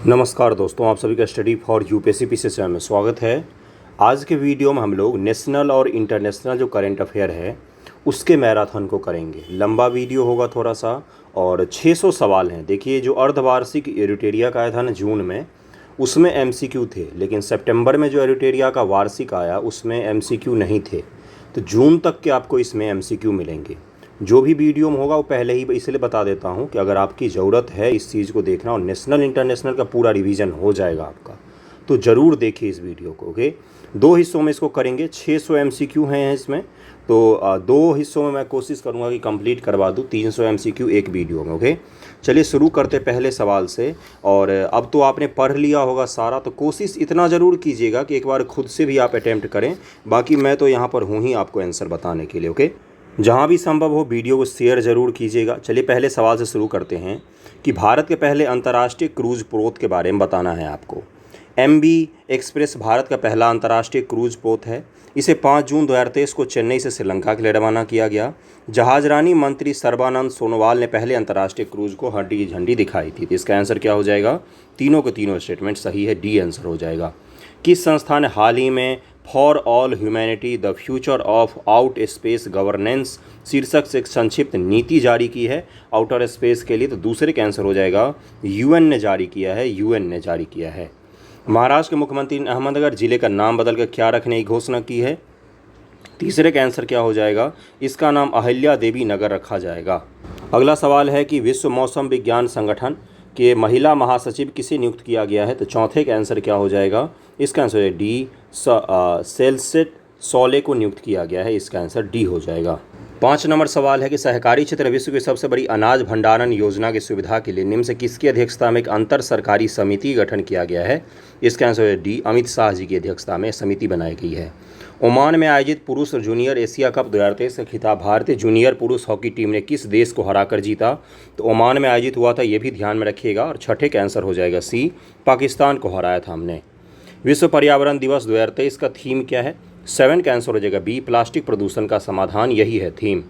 नमस्कार दोस्तों, आप सभी का study for UPSC PC channel में स्वागत है। आज के वीडियो में हम लोग नेशनल और इंटरनेशनल जो करंट अफेयर है उसके मैराथन को करेंगे। लंबा वीडियो होगा थोड़ा सा और 600 सवाल हैं। देखिए, जो अर्धवार्षिक एरिटेरिया का आया था ना जून में, उसमें एमसीक्यू थे, लेकिन सितंबर में जो एरिटेरिया का वार्षिक आया उसमें एमसीक्यू नहीं थे। तो जून तक के आपको इसमें एमसीक्यू मिलेंगे। जो भी वीडियो में होगा वो पहले ही इसलिए बता देता हूँ कि अगर आपकी ज़रूरत है इस चीज़ को देखना और नेशनल इंटरनेशनल का पूरा रिवीजन हो जाएगा आपका, तो ज़रूर देखिए इस वीडियो को। ओके, दो हिस्सों में इसको करेंगे। 600 एमसीक्यू हैं इसमें, तो दो हिस्सों में मैं कोशिश करूँगा कि कंप्लीट करवा दूँ 300 एमसीक्यू एक वीडियो में। ओके, चलिए शुरू करते पहले सवाल से। और अब तो आपने पढ़ लिया होगा सारा, तो कोशिश इतना ज़रूर कीजिएगा कि एक बार खुद से भी आप अटैम्प्ट करें। बाकी मैं तो यहाँ पर हूँ ही आपको आंसर बताने के लिए। ओके, जहाँ भी संभव हो वीडियो को शेयर ज़रूर कीजिएगा। चलिए पहले सवाल से शुरू करते हैं कि भारत के पहले अंतर्राष्ट्रीय क्रूज पोत के बारे में बताना है आपको। MV एक्सप्रेस भारत का पहला अंतर्राष्ट्रीय क्रूज पोत है। इसे 5 जून 2023 को चेन्नई से श्रीलंका के लिए रवाना किया गया। जहाजरानी मंत्री सर्बानंद सोनोवाल ने पहले अंतर्राष्ट्रीय क्रूज को हरी झंडी दिखाई थी। तो इसका आंसर क्या हो जाएगा? तीनों के तीनों स्टेटमेंट सही है, डी आंसर हो जाएगा। किस संस्था ने हाल ही में for all humanity the future of out space governance शीर्षक से एक संक्षिप्त नीति जारी की है आउटर स्पेस के लिए? तो दूसरे का आंसर हो जाएगा UN ने जारी किया है, UN ने जारी किया है। महाराष्ट्र के मुख्यमंत्री ने अहमदनगर जिले का नाम बदलकर क्या रखने की घोषणा की है? तीसरे का आंसर क्या हो जाएगा? इसका नाम अहिल्या देवी नगर रखा जाएगा। अगला सवाल है कि विश्व मौसम विज्ञान संगठन के महिला महासचिव किसे नियुक्त किया गया है? तो चौथे का आंसर क्या हो जाएगा? इसका आंसर है डी, सेल्सेट सोले को नियुक्त किया गया है। इसका आंसर डी हो जाएगा। 5 नंबर सवाल है कि सहकारी क्षेत्र विश्व की सबसे बड़ी अनाज भंडारण योजना की सुविधा के लिए निम्न से किसकी अध्यक्षता में एक अंतर सरकारी समिति गठन किया गया है? इसका आंसर है डी, अमित शाह जी की अध्यक्षता में समिति बनाई गई है। ओमान में आयोजित पुरुष जूनियर एशिया कप 2023 का खिताब भारतीय जूनियर पुरुष हॉकी टीम ने किस देश को हराकर जीता? तो ओमान में आयोजित हुआ था, ये भी ध्यान में रखिएगा। और छठे का आंसर हो जाएगा सी, पाकिस्तान को हराया था हमने। विश्व पर्यावरण दिवस 2023 का थीम क्या है? 7 का आंसर हो जाएगा बी, प्लास्टिक प्रदूषण का समाधान, यही है थीम।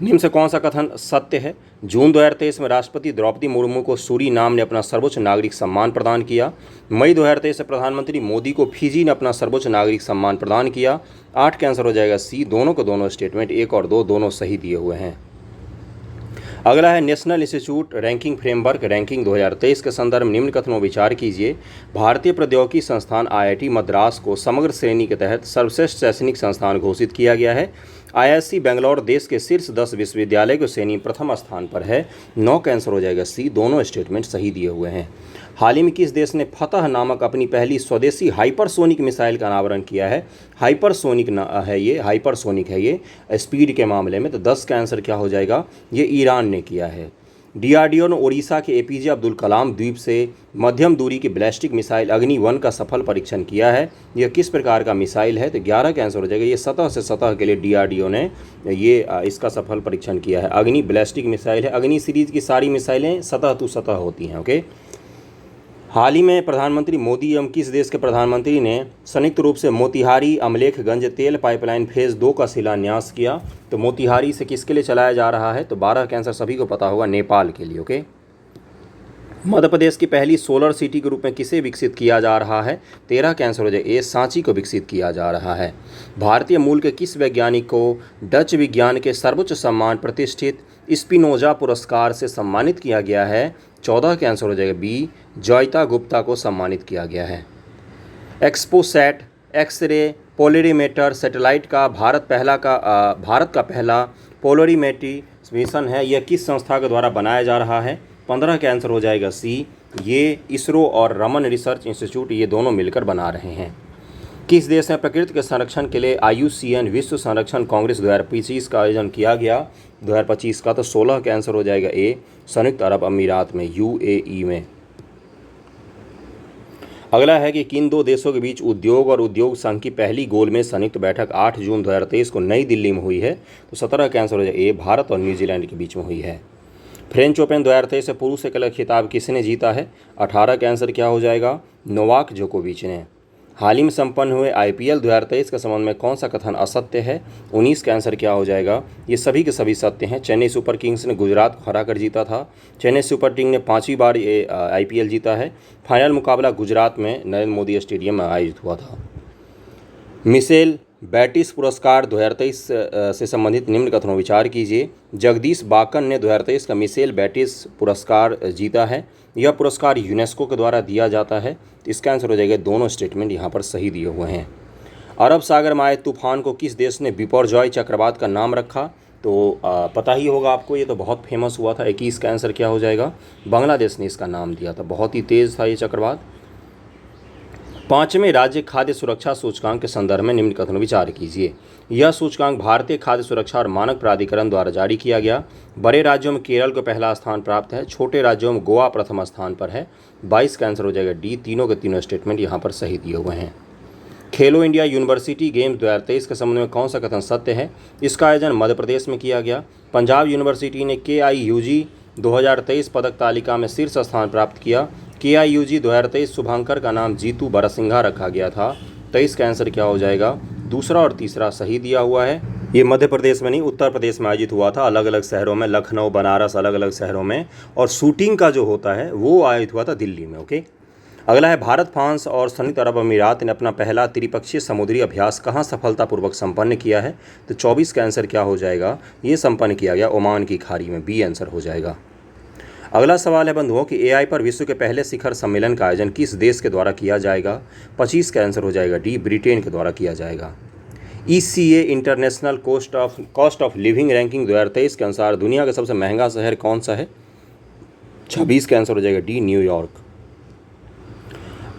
निम्न से कौन सा कथन सत्य है? जून 2023 में राष्ट्रपति द्रौपदी मुर्मू को सूरीनाम ने अपना सर्वोच्च नागरिक सम्मान प्रदान किया। मई 2023 से प्रधानमंत्री मोदी को फिजी ने अपना सर्वोच्च नागरिक सम्मान प्रदान किया। 8 का आंसर हो जाएगा सी, दोनों को दोनों स्टेटमेंट 1 और 2 दोनों सही दिए हुए हैं। अगला है national institute ranking framework ranking 2023 के संदर्भ में निम्न कथनों विचार कीजिए। भारतीय प्रौद्योगिकी संस्थान IIT मद्रास को समग्र श्रेणी के तहत सर्वश्रेष्ठ शैक्षणिक संस्थान घोषित किया गया है। IISc बेंगलोर देश के शीर्ष 10 विश्वविद्यालय की श्रेणी प्रथम स्थान पर है। 9 का आंसर हो जाएगा सी, दोनों स्टेटमेंट सही दिए हुए हैं। हाल ही में किस देश ने फतह नामक अपनी पहली स्वदेशी हाइपरसोनिक मिसाइल का अनावरण किया है? हाइपरसोनिक है ये स्पीड के मामले में। तो 10 का आंसर क्या हो जाएगा? ये ईरान ने किया है। DRDO ने ओडिशा के APJ अब्दुल कलाम द्वीप से मध्यम दूरी की बैलिस्टिक मिसाइल अग्नि 1 का सफल परीक्षण किया है। यह किस प्रकार का मिसाइल है? तो 11 का आंसर हो जाएगा ये सतह से सतह के लिए DRDO ने ये इसका सफल परीक्षण किया है। अग्नि बैलिस्टिक मिसाइल है। अग्नि सीरीज की सारी मिसाइलें सतह टू सतह होती हैं। ओके, हाल ही में प्रधानमंत्री मोदी एवं किस देश के प्रधानमंत्री ने संयुक्त रूप से मोतिहारी अमलेखगंज तेल पाइपलाइन फेज़ 2 का शिलान्यास किया? तो मोतिहारी से किसके लिए चलाया जा रहा है? तो 12 का आंसर सभी को पता होगा, नेपाल के लिए। ओके, मध्य प्रदेश की पहली सोलर सिटी के रूप में किसे विकसित किया जा रहा है? 13 का आंसर हो जाए ए, सांची को विकसित किया जा रहा है। भारतीय मूल के किस वैज्ञानिक को डच विज्ञान के सर्वोच्च सम्मान प्रतिष्ठित स्पिनोजा पुरस्कार से सम्मानित किया गया है? 14 का आंसर हो जाएगा बी, जॉयता गुप्ता को सम्मानित किया गया है। एक्सपोसैट एक्सरे पोलरीमीटर सैटेलाइट का भारत का पहला पोलरीमेट्री मिशन है। यह किस संस्था के द्वारा बनाया जा रहा है? 15 का आंसर हो जाएगा सी, ये इसरो और रमन रिसर्च इंस्टीट्यूट ये दोनों मिलकर बना रहे हैं। किस देश में प्रकृति के संरक्षण के लिए IUCN विश्व संरक्षण कांग्रेस 2025 का आयोजन किया गया? 2025 का। तो 16 का आंसर हो जाएगा ए, संयुक्त अरब अमीरात में, UAE में। अगला है कि किन दो देशों के बीच उद्योग और उद्योग संघ की पहली गोलमेज संयुक्त बैठक 8 जून 2023 को नई दिल्ली में हुई है? तो 17 का आंसर हो जाएगा ए, भारत और न्यूजीलैंड के बीच में हुई है। फ्रेंच ओपन 2023 से पुरुष एकल खिताब किसने जीता है? 18 का आंसर क्या हो जाएगा? नोवाक जोकोविच ने। हाल ही में संपन्न हुए IPL 2023 के संबंध में कौन सा कथन असत्य है? 19 का आंसर क्या हो जाएगा? ये सभी के सभी सत्य हैं। चेन्नई सुपर किंग्स ने गुजरात को हरा कर जीता था। चेन्नई सुपर किंग्स ने 5वीं बार ये IPL जीता है। फाइनल मुकाबला गुजरात में नरेंद्र मोदी स्टेडियम में आयोजित हुआ था। मिशेल बैटिस पुरस्कार 2023 से संबंधित निम्न कथनों विचार कीजिए। जगदीश बाकन ने 2023 का मिशेल बैटिस पुरस्कार जीता है। यह पुरस्कार यूनेस्को के द्वारा दिया जाता है। इसका आंसर हो जाएगा दोनों स्टेटमेंट यहाँ पर सही दिए हुए हैं। अरब सागर में आए तूफान को किस देश ने बिपरजॉय चक्रवात का नाम रखा? तो पता ही होगा आपको, ये तो बहुत फेमस हुआ था। 21 का आंसर क्या हो जाएगा? बांग्लादेश ने इसका नाम दिया था। बहुत ही तेज़ था ये चक्रवात। 5वें राज्य खाद्य सुरक्षा सूचकांक के संदर्भ में निम्न कथनों विचार कीजिए। यह सूचकांक भारतीय खाद्य सुरक्षा और मानक प्राधिकरण द्वारा जारी किया गया। बड़े राज्यों में केरल को पहला स्थान प्राप्त है। छोटे राज्यों में गोवा प्रथम स्थान पर है। 22 का आंसर हो जाएगा डी। तीनों के तीनों स्टेटमेंट यहाँ पर सही दिए हुए हैं। खेलो इंडिया यूनिवर्सिटी गेम्स 2023 के संबंध में कौन सा कथन सत्य है? इसका आयोजन मध्य प्रदेश में किया गया। पंजाब यूनिवर्सिटी ने KIUG 2023 पदक तालिका में शीर्ष स्थान प्राप्त किया। KIUG 2023 शुभांकर का नाम जीतू बरसिंघा रखा गया था। 23 का आंसर क्या हो जाएगा? दूसरा और तीसरा सही दिया हुआ है। ये मध्य प्रदेश में नहीं, उत्तर प्रदेश में आयोजित हुआ था, अलग अलग शहरों में, लखनऊ, बनारस, अलग अलग शहरों में। और शूटिंग का जो होता है वो आयोजित हुआ था दिल्ली में। ओके, अगला है भारत, फ्रांस और संयुक्त अरब अमीरात ने अपना पहला त्रिपक्षीय समुद्री अभ्यास कहाँ सफलतापूर्वक संपन्न किया है? तो 24 का आंसर क्या हो जाएगा? ये संपन्न किया गया ओमान की खाड़ी में। बी आंसर हो जाएगा। अगला सवाल है बंधुओं कि AI पर विश्व के पहले शिखर सम्मेलन का आयोजन किस देश के द्वारा किया जाएगा? 25 का आंसर हो जाएगा डी। ब्रिटेन के द्वारा किया जाएगा। ECA international cost of living ranking 2023 के अनुसार दुनिया का सबसे महंगा शहर कौन सा है? 26 का आंसर हो जाएगा डी। न्यूयॉर्क।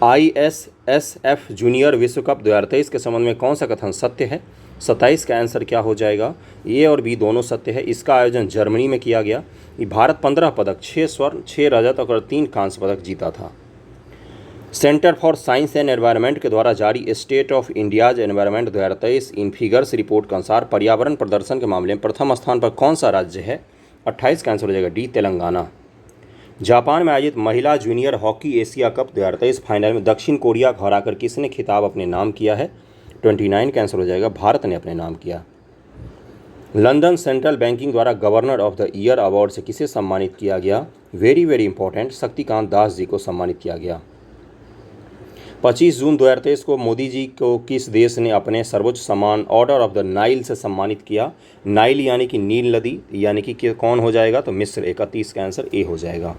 ISSF जूनियर विश्व कप 2023 के संबंध में कौन सा कथन सत्य है? 27 का आंसर क्या हो जाएगा? ए और बी दोनों सत्य है। इसका आयोजन जर्मनी में किया गया। भारत 15 पदक, 6 स्वर्ण, 6 रजत और 3 कांस्य पदक जीता था। Centre for science and environment के द्वारा जारी state of India's environment 2023 in figures report के अनुसार पर्यावरण प्रदर्शन के मामले में प्रथम स्थान पर कौन सा राज्य है? 28 का आंसर हो जाएगा डी। तेलंगाना। जापान में आयोजित महिला junior hockey Asia cup 2023 final में दक्षिण कोरिया को हराकर किसने खिताब अपने नाम किया है? 29 का आंसर हो जाएगा भारत ने अपने नाम किया। लंदन सेंट्रल बैंकिंग द्वारा governor of the year award से किसे सम्मानित किया गया? Very very important, Shaktikanta Das ji को सम्मानित किया गया। 25 जून 2023 को मोदी जी को किस देश ने अपने सर्वोच्च सम्मान ऑर्डर ऑफ द नाइल से सम्मानित किया? नाइल यानी कि नील नदी, यानी कि कौन हो जाएगा? तो मिस्र। 31 का आंसर ए हो जाएगा।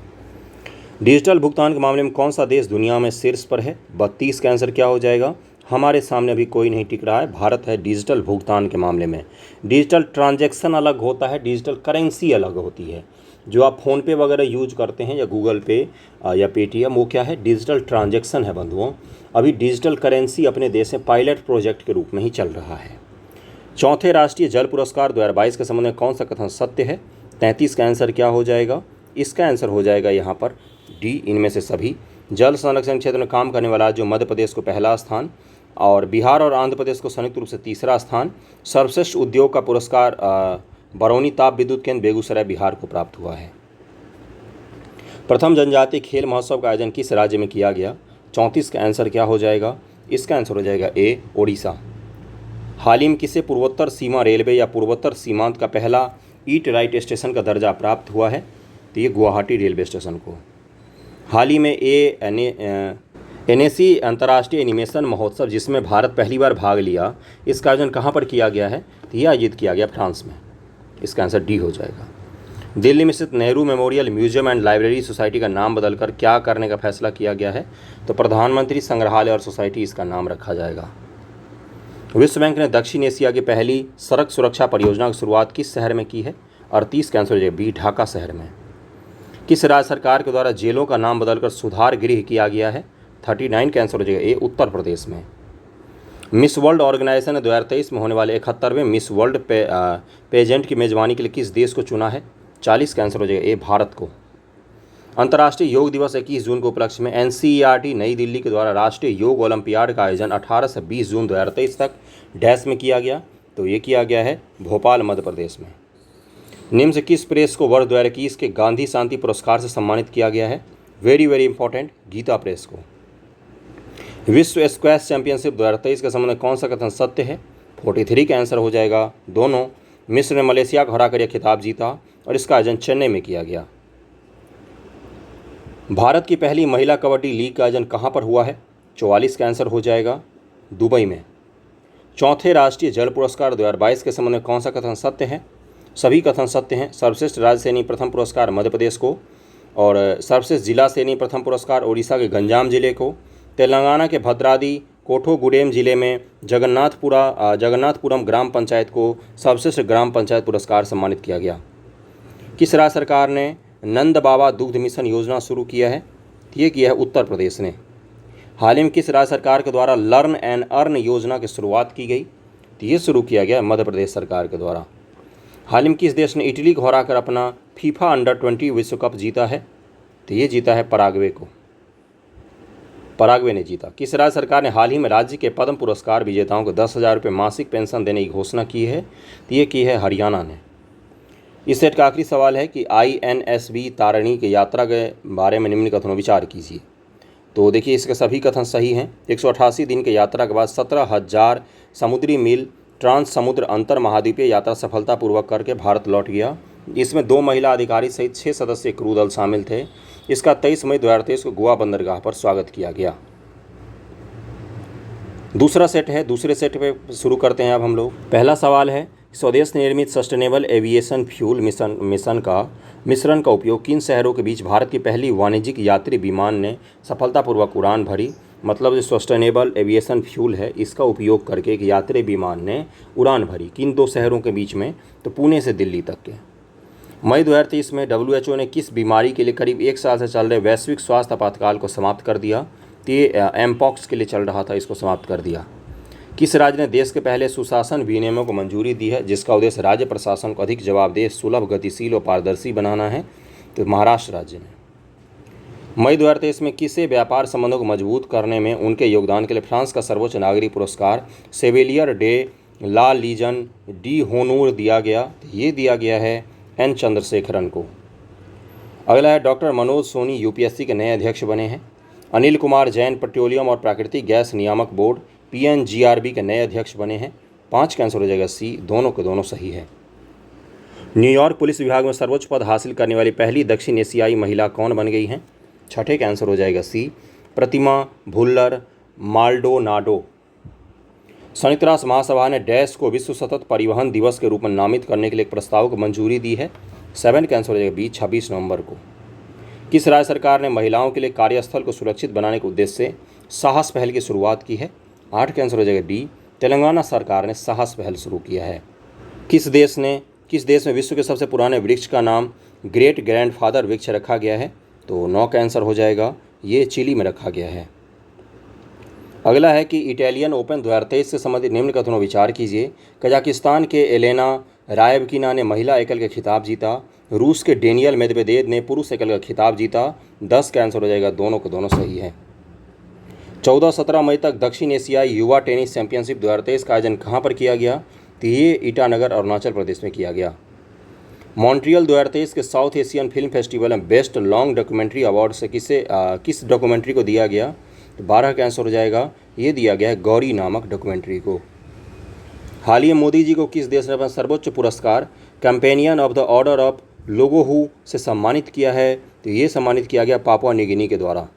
डिजिटल भुगतान के मामले में कौन सा देश दुनिया में शीर्ष पर है? 32 का आंसर क्या हो जाएगा? हमारे सामने अभी कोई नहीं टिक रहा है, भारत है डिजिटल भुगतान के मामले में। डिजिटल ट्रांजैक्शन अलग होता है, डिजिटल करेंसी अलग होती है। जो आप फ़ोनपे वगैरह यूज करते हैं या गूगल पे या पेटीएम, वो क्या है? डिजिटल ट्रांजैक्शन है बंधुओं। अभी डिजिटल करेंसी अपने देश में पायलट प्रोजेक्ट के रूप में ही चल रहा है। चौथे राष्ट्रीय जल पुरस्कार 2022 के संबंध में कौन सा कथन सत्य है? 33 का आंसर क्या हो जाएगा? इसका आंसर हो जाएगा यहाँ पर डी, इनमें से सभी। जल संरक्षण क्षेत्र में काम करने वाला जो मध्य प्रदेश को पहला स्थान और बिहार और आंध्र प्रदेश को संयुक्त रूप से तीसरा स्थान। सर्वश्रेष्ठ उद्योग का पुरस्कार बरौनी ताप विद्युत केंद्र बेगूसराय बिहार को प्राप्त हुआ है। प्रथम जनजातीय खेल महोत्सव का आयोजन किस राज्य में किया गया? 34 का आंसर क्या हो जाएगा? इसका आंसर हो जाएगा ए, ओडिशा। हाल ही में किसे पूर्वोत्तर सीमा रेलवे या पूर्वोत्तर सीमांत का पहला ईट राइट स्टेशन का दर्जा प्राप्त हुआ है? तो ये गुवाहाटी रेलवे स्टेशन को। हाल ही में NAC अंतर्राष्ट्रीय एनिमेशन महोत्सव जिसमें भारत पहली बार भाग लिया, इसका आयोजन कहाँ पर किया गया है? तो यह आयोजित किया गया फ्रांस में। इसका आंसर डी हो जाएगा। दिल्ली में स्थित Nehru memorial museum and library society का नाम बदलकर क्या करने का फैसला किया गया है? तो प्रधानमंत्री संग्रहालय और सोसाइटी इसका नाम रखा जाएगा। विश्व बैंक ने दक्षिण एशिया की पहली सड़क सुरक्षा परियोजना की शुरुआत किस शहर में की है? 38 का आंसर हो जाएगा बी, ढाका शहर में। किस राज्य सरकार के द्वारा जेलों का नाम बदलकर सुधार गृह किया गया है? 39 का आंसर हो जाएगा ए, उत्तर प्रदेश में। मिस वर्ल्ड ऑर्गेनाइजेशन ने 2023 में होने वाले 71वें मिस वर्ल्ड पेजेंट की मेजबानी के लिए किस देश को चुना है? 40 का आंसर हो जाएगा ए, भारत को। अंतर्राष्ट्रीय योग दिवस 21 जून के उपलक्ष्य में NCERT नई दिल्ली के द्वारा राष्ट्रीय योग ओलंपियाड का आयोजन 18 से 20 जून 2023 तक डैश में किया गया। तो ये किया गया है भोपाल मध्य प्रदेश में। निम्न से किस प्रेस को वर्ष 2021 के गांधी शांति पुरस्कार से सम्मानित किया गया है? Very very important, Gita Press को। विश्व स्क्वैश चैंपियनशिप 2023 के संबंध में कौन सा कथन सत्य है? 43 का आंसर हो जाएगा दोनों। मिस्र ने मलेशिया को हराकर यह खिताब जीता और इसका आयोजन चेन्नई में किया गया। भारत की पहली महिला कबड्डी लीग का आयोजन कहाँ पर हुआ है? 44 का आंसर हो जाएगा दुबई में। चौथे राष्ट्रीय जल पुरस्कार 2022 के संबंध में कौन सा कथन सत्य है? सभी कथन सत्य हैं। सर्वश्रेष्ठ राज्य सैनी प्रथम पुरस्कार मध्य प्रदेश को, और सर्वश्रेष्ठ जिला सैनी प्रथम पुरस्कार ओडिशा के गंजाम जिले को, तेलंगाना के भद्राद्री कोठोगुडेम जिले में जगन्नाथपुरम ग्राम पंचायत को सर्वश्रेष्ठ ग्राम पंचायत पुरस्कार सम्मानित किया गया। किस राज्य सरकार ने नंद बाबा दुग्ध मिशन योजना शुरू किया है? ये किया है उत्तर प्रदेश ने। हाल ही में किस राज्य सरकार के द्वारा लर्न एंड अर्न योजना की शुरुआत की गई? तो ये शुरू किया गया मध्य प्रदेश सरकार के द्वारा। हाल ही में किस देश ने इटली को हराकर अपना फीफा अंडर 20 विश्व कप जीता है? तो ये जीता है पराग्वे ने जीता। किस राज्य सरकार ने हाल ही में राज्य के पद्म पुरस्कार विजेताओं को 10,000 रुपये मासिक पेंशन देने की घोषणा की है? तो ये की है हरियाणा ने। इस सेट का आखिरी सवाल है कि INSV तारिणी की यात्रा के बारे में निम्न कथनों विचार कीजिए। तो देखिए, इसके सभी कथन सही हैं। 188 दिन की यात्रा के बाद 17,000 समुद्री मील ट्रांस समुद्र अंतर महाद्वीपीय यात्रा सफलतापूर्वक करके भारत लौट गया। इसमें 2 महिला अधिकारी सहित 6 सदस्यीय क्रू दल शामिल थे। इसका 23 मई 2023 को गोवा बंदरगाह पर स्वागत किया गया। दूसरा सेट है, दूसरे सेट पे शुरू करते हैं अब हम लोग। पहला सवाल है, स्वदेश निर्मित सस्टेनेबल एविएशन फ्यूल मिशन का मिश्रण का उपयोग किन शहरों के बीच भारत की पहली वाणिज्यिक यात्री विमान ने सफलतापूर्वक उड़ान भरी? मतलब जो सस्टेनेबल एविएशन फ्यूल है, इसका उपयोग करके एक यात्री विमान ने उड़ान भरी किन 2 शहरों के बीच में? तो पुणे से दिल्ली तक के। मई 2023 में WHO ने किस बीमारी के लिए करीब 1 साल से चल रहे वैश्विक स्वास्थ्य आपातकाल को समाप्त कर दिया? तो ये एमपॉक्स के लिए चल रहा था, इसको समाप्त कर दिया। किस राज्य ने देश के पहले सुशासन विनियमों को मंजूरी दी है, जिसका उद्देश्य राज्य प्रशासन को अधिक जवाबदेह, सुलभ, गतिशील और पारदर्शी बनाना है? तो महाराष्ट्र राज्य ने। मई 2023 में किसे व्यापार संबंधों को मजबूत करने में उनके योगदान के लिए फ्रांस का सर्वोच्च नागरिक पुरस्कार सेवेलियर डे ला लीजन डी होनूर दिया गया? ये दिया गया है N चंद्रशेखरन को। अगला है, डॉक्टर मनोज सोनी UPSC के नए अध्यक्ष बने हैं। अनिल कुमार जैन पेट्रोलियम और प्राकृतिक गैस नियामक बोर्ड PNGRB के नए अध्यक्ष बने हैं। 5 का आंसर हो जाएगा C, दोनों के दोनों सही है। न्यूयॉर्क पुलिस विभाग में सर्वोच्च पद हासिल करने वाली पहली दक्षिण एशियाई महिला कौन बन गई हैं? 6 का आंसर हो जाएगा C, प्रतिमा भुल्लर माल्डोनाडो। संयुक्त राष्ट्र महासभा ने डैश को विश्व सतत परिवहन दिवस के रूप में नामित करने के लिए एक प्रस्ताव को मंजूरी दी है। 7 का आंसर हो जाएगा B, 26 नवंबर को। किस राज्य सरकार ने महिलाओं के लिए कार्यस्थल को सुरक्षित बनाने के उद्देश्य से साहस पहल की शुरुआत की है? 8 का आंसर हो जाएगा D, तेलंगाना सरकार ने साहस पहल शुरू किया है। किस देश में विश्व के सबसे पुराने वृक्ष का नाम ग्रेट ग्रैंडफादर वृक्ष रखा गया है? तो 9 का आंसर हो जाएगा, ये चिली में रखा गया है। अगला है कि इटालियन ओपन 2023 से संबंधित निम्न कथनों विचार कीजिए। कजाकिस्तान के एलेना रायबकिना ने महिला एकल का खिताब जीता। रूस के डेनियल मेदवेदेव ने पुरुष एकल का खिताब जीता। 10 का आंसर हो जाएगा, दोनों के दोनों सही है। 14-17 मई तक दक्षिण एशियाई युवा टेनिस चैंपियनशिप 2023 का आयोजन कहाँ पर किया गया? तो ये ईटानगर अरुणाचल प्रदेश में किया गया। मॉन्ट्रियल 2023 के साउथ एशियन फिल्म फेस्टिवल में बेस्ट लॉन्ग डॉक्यूमेंट्री अवार्ड से किस डॉक्यूमेंट्री को दिया गया? तो 12 का आंसर हो जाएगा, ये दिया गया है गौरी नामक डॉक्यूमेंट्री को। हाल ही में मोदी जी को किस देश ने अपना सर्वोच्च पुरस्कार companion of the order of लोगोहू से सम्मानित किया है? तो ये सम्मानित किया गया पापुआ न्यू गिनी के द्वारा।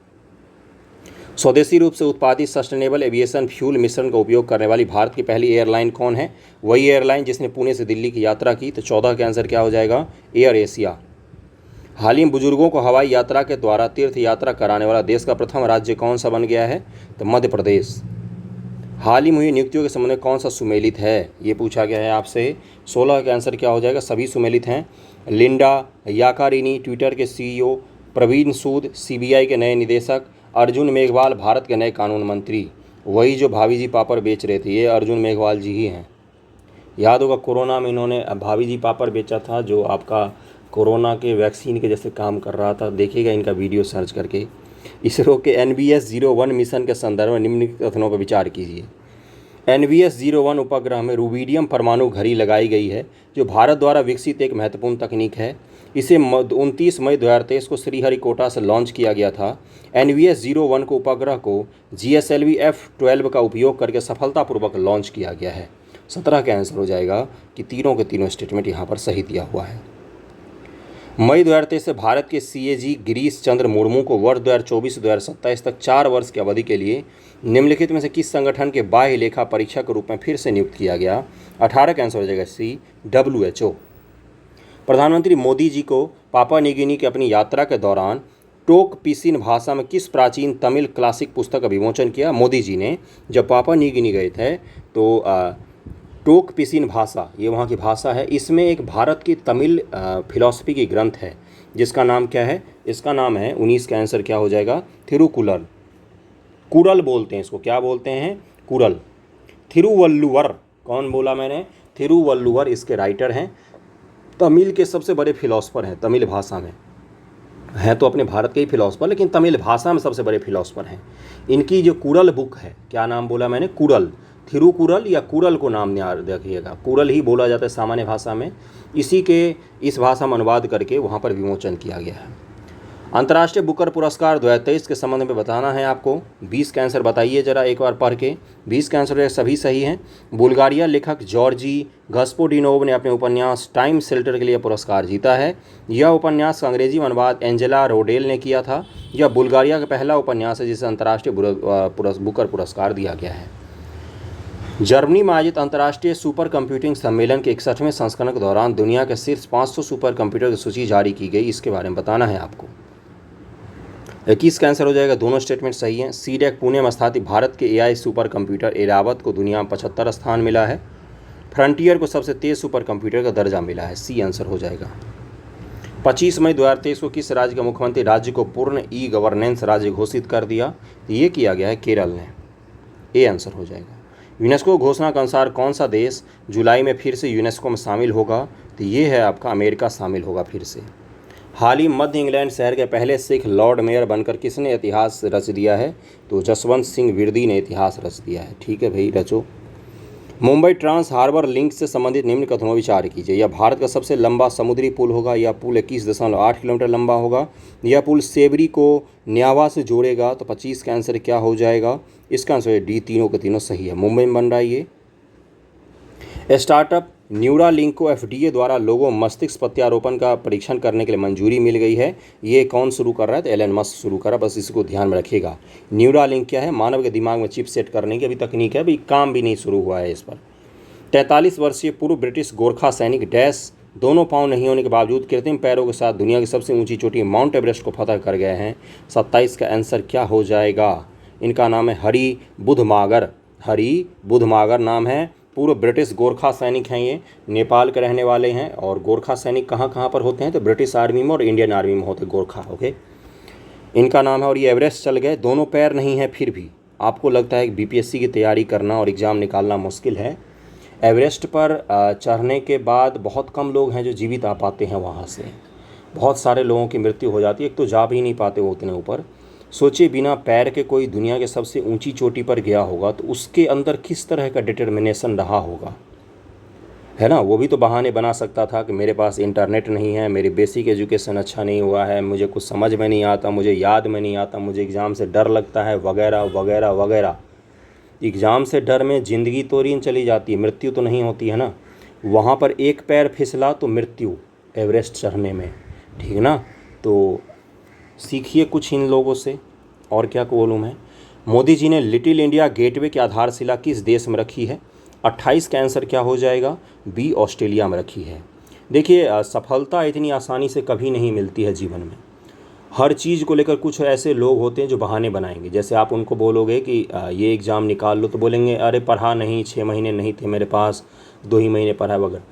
स्वदेशी रूप से उत्पादित सस्टेनेबल एविएशन फ्यूल मिश्रण का उपयोग करने वाली भारत की पहली एयरलाइन कौन है? वही एयरलाइन जिसने पुणे से दिल्ली की यात्रा की। तो 14 का आंसर क्या हो जाएगा? Air Asia. हाल ही में बुजुर्गों को हवाई यात्रा के द्वारा तीर्थ यात्रा कराने वाला देश का प्रथम राज्य कौन सा बन गया है? तो मध्य प्रदेश। हाल ही में हुई नियुक्तियों के संबंध में कौन सा सुमेलित है? ये पूछा गया है आपसे। 16 का आंसर क्या हो जाएगा? सभी सुमेलित हैं। लिंडा याकारिनी ट्विटर के CEO, प्रवीण सूद CBI के नए निदेशक, अर्जुन मेघवाल भारत के नए कानून मंत्री। वही जो भाभी जी पापड़ बेच रहे थे, ये अर्जुन मेघवाल जी ही हैं। याद होगा कोरोना में इन्होंने भाभी जी पापड़ बेचा था, जो आपका कोरोना के वैक्सीन के जैसे काम कर रहा था। देखिएगा इनका वीडियो सर्च करके। इसरो के NVS-01 मिशन के संदर्भ में निम्नलिखित कथनों पर विचार कीजिए। NVS-01 उपग्रह में रूबिडियम परमाणु घड़ी लगाई गई है, जो भारत द्वारा विकसित एक महत्वपूर्ण तकनीक है। इसे 29 मई 2023 को श्रीहरिकोटा से लॉन्च किया गया था। NVS-01 को उपग्रह को GSLV F-12 का उपयोग करके सफलतापूर्वक लॉन्च किया गया है। 17 का आंसर हो जाएगा कि तीनों के तीनों स्टेटमेंट यहाँ पर सही दिया हुआ है। मई 2023 से भारत के CAG गिरीश चंद्र मुर्मू को वर्ष 2024 से 2027 तक 4 वर्ष की अवधि के लिए निम्नलिखित में से किस संगठन के बाह्य लेखा परीक्षक के रूप में फिर से नियुक्त किया गया। 18 का आंसर हो जाएगा C, WHO। प्रधानमंत्री मोदी जी को पापा न्यू गिनी की अपनी यात्रा के दौरान टोक पिसिन भाषा में किस प्राचीन तमिल क्लासिक पुस्तक का विमोचन किया। मोदी जी ने जब पापा न्यू गिनी गए थे तो टोक पिसिन भाषा, ये वहाँ की भाषा है, इसमें एक भारत की तमिल फिलॉसफी की ग्रंथ है जिसका नाम क्या है, इसका नाम है 19 का आंसर क्या हो जाएगा, थिरुकुरल। कुरल बोलते हैं इसको, क्या बोलते हैं, कुरल। थिरुवल्लुवर, कौन बोला मैंने, थिरुवल्लुवर इसके राइटर हैं। तमिल के सबसे बड़े फिलॉसफर हैं, तमिल भाषा में हैं तो अपने भारत के ही फिलॉसफर, लेकिन तमिल भाषा में सबसे बड़े फिलॉसफर हैं। इनकी जो कुरल बुक है, क्या नाम बोला मैंने, कुरल, थिरुकुरल या कुरल को नाम याद रखिएगा, कुरल ही बोला जाता है सामान्य भाषा में। इसी के इस भाषा में अनुवाद करके वहाँ पर विमोचन किया गया है। अंतर्राष्ट्रीय बुकर पुरस्कार 2023 के संबंध में बताना है आपको। 20 का आंसर बताइए जरा एक बार पढ़ के। 20 का आंसर सभी सही हैं। बुल्गारिया लेखक जॉर्जी गस्पोडिनोव ने अपने उपन्यास टाइम शेल्टर के लिए पुरस्कार जीता है। यह उपन्यास का अंग्रेजी में अनुवाद एंजेला रोडेल ने किया था। यह बुल्गारिया का पहला उपन्यास है जिसे अंतर्राष्ट्रीय बुकर पुरस्कार दिया गया है। जर्मनी में आयोजित अंतर्राष्ट्रीय सुपर कंप्यूटिंग सम्मेलन के 61वें संस्करण के दौरान दुनिया के शीर्ष 500 सुपर कंप्यूटर की सूची जारी की गई। इसके बारे में बताना है आपको। 21 का आंसर हो जाएगा, दोनों स्टेटमेंट सही हैं। सीडेक पुणे में स्थापित भारत के AI सुपर कंप्यूटर एरावत को दुनिया में 75 स्थान मिला है। फ्रंटियर को सबसे तेज सुपर कंप्यूटर का दर्जा मिला है। C आंसर हो जाएगा। 25 मई 2023 को किस राज्य के मुख्यमंत्री राज्य को पूर्ण E-गवर्नेंस राज्य घोषित कर दिया। ये किया गया है केरल ने। A आंसर हो जाएगा। यूनेस्को घोषणा के अनुसार कौन सा देश जुलाई में फिर से यूनेस्को में शामिल होगा, तो ये है आपका अमेरिका शामिल होगा फिर से। हाल ही मध्य इंग्लैंड शहर के पहले सिख लॉर्ड मेयर बनकर किसने इतिहास रच दिया है, तो जसवंत सिंह विरदी ने इतिहास रच दिया है। ठीक है भाई, रचो। मुंबई ट्रांस हार्बर लिंक से संबंधित निम्न कथनों विचार कीजिए। यह भारत का सबसे लंबा समुद्री पुल होगा। यह पुल 21.8 किलोमीटर लंबा होगा। यह पुल सेबरी को न्यावा से जोड़ेगा। तो 25 का आंसर क्या हो जाएगा, इसका आंसर D, तीनों के तीनों सही है। मुंबई में बन रहा है ये। स्टार्टअप न्यूरालिंक को FDA द्वारा लोगों मस्तिष्क प्रत्यारोपण का परीक्षण करने के लिए मंजूरी मिल गई है। ये कौन शुरू कर रहा है, तो एलन मस्क शुरू कर रहा है, बस इसको ध्यान में रखिएगा। न्यूरालिंक क्या है, मानव के दिमाग में चिप सेट करने की अभी तकनीक है, अभी काम भी नहीं शुरू हुआ है इस पर। 43 वर्षीय पूर्व ब्रिटिश गोरखा सैनिक डैश दोनों पाँव नहीं होने के बावजूद कृत्रिम पैरों के साथ दुनिया की सबसे ऊंची चोटी माउंट एवरेस्ट को फतह कर गए हैं। 27 का आंसर क्या हो जाएगा, इनका नाम है हरी बुधमागर। हरी बुधमागर नाम है। पूर्व ब्रिटिश गोरखा सैनिक हैं, ये नेपाल के रहने वाले हैं। और गोरखा सैनिक कहाँ कहाँ पर होते हैं, तो ब्रिटिश आर्मी में और इंडियन आर्मी में होते गोरखा। ओके, इनका नाम है। और ये एवरेस्ट चल गए, दोनों पैर नहीं है। फिर भी आपको लगता है कि BPSC की तैयारी करना और एग्ज़ाम निकालना मुश्किल है। एवरेस्ट पर चढ़ने के बाद बहुत कम लोग हैं जो जीवित आ पाते हैं वहाँ से। बहुत सारे लोगों की मृत्यु हो जाती है, एक तो जा भी नहीं पाते वो उतने ऊपर। सोचिए, बिना पैर के कोई दुनिया के सबसे ऊंची चोटी पर गया होगा तो उसके अंदर किस तरह का डिटर्मिनेशन रहा होगा, है ना। वो भी तो बहाने बना सकता था कि मेरे पास इंटरनेट नहीं है, मेरी बेसिक एजुकेशन अच्छा नहीं हुआ है, मुझे कुछ समझ में नहीं आता, मुझे याद में नहीं आता, मुझे एग्ज़ाम से डर लगता है, वगैरह वगैरह वगैरह। एग्ज़ाम से डर में ज़िंदगी तो रीन चली जाती है, मृत्यु तो नहीं होती है ना। वहाँ पर एक पैर फिसला तो मृत्यु एवरेस्ट चढ़ने में, ठीक ना। तो सीखिए कुछ इन लोगों से। और क्या बोलूँ मैं। मोदी जी ने लिटिल इंडिया गेटवे की आधारशिला किस देश में रखी है। 28 का आंसर क्या हो जाएगा, B, ऑस्ट्रेलिया में रखी है। देखिए, सफलता इतनी आसानी से कभी नहीं मिलती है जीवन में। हर चीज़ को लेकर कुछ ऐसे लोग होते हैं जो बहाने बनाएंगे। जैसे आप उनको बोलोगे कि ये एग्ज़ाम निकाल लो, तो बोलेंगे अरे पढ़ा नहीं, 6 महीने नहीं थे मेरे पास, 2 ही महीने पढ़ा वगैरह।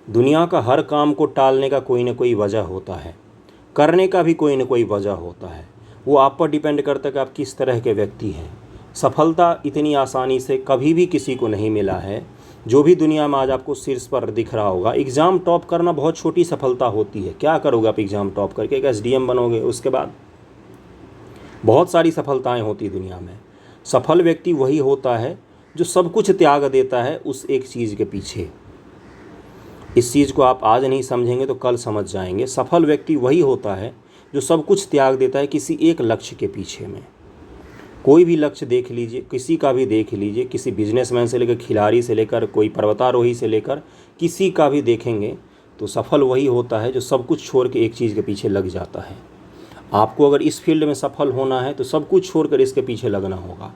दुनिया का हर काम को टालने का कोई ना कोई वजह होता है, करने का भी कोई ना कोई वजह होता है। वो आप पर डिपेंड करता है कि आप किस तरह के व्यक्ति हैं। सफलता इतनी आसानी से कभी भी किसी को नहीं मिला है। जो भी दुनिया में आज आपको शीर्ष पर दिख रहा होगा, एग्ज़ाम टॉप करना बहुत छोटी सफलता होती है। क्या करोगे आप एग्ज़ाम टॉप करके, एक SDM बनोगे, उसके बाद बहुत सारी सफलताएं होती दुनिया में। सफल व्यक्ति वही होता है जो सब कुछ त्याग देता है उस एक चीज़ के पीछे। इस चीज़ को आप आज नहीं समझेंगे तो कल समझ जाएंगे। सफल व्यक्ति वही होता है जो सब कुछ त्याग देता है किसी एक लक्ष्य के पीछे में। कोई भी लक्ष्य देख लीजिए, किसी का भी देख लीजिए, किसी बिजनेसमैन से लेकर खिलाड़ी से लेकर कोई पर्वतारोही से लेकर किसी का भी देखेंगे तो सफल वही होता है जो सब कुछ छोड़ के एक चीज़ के पीछे लग जाता है। आपको अगर इस फील्ड में सफल होना है तो सब कुछ छोड़कर इसके पीछे लगना होगा।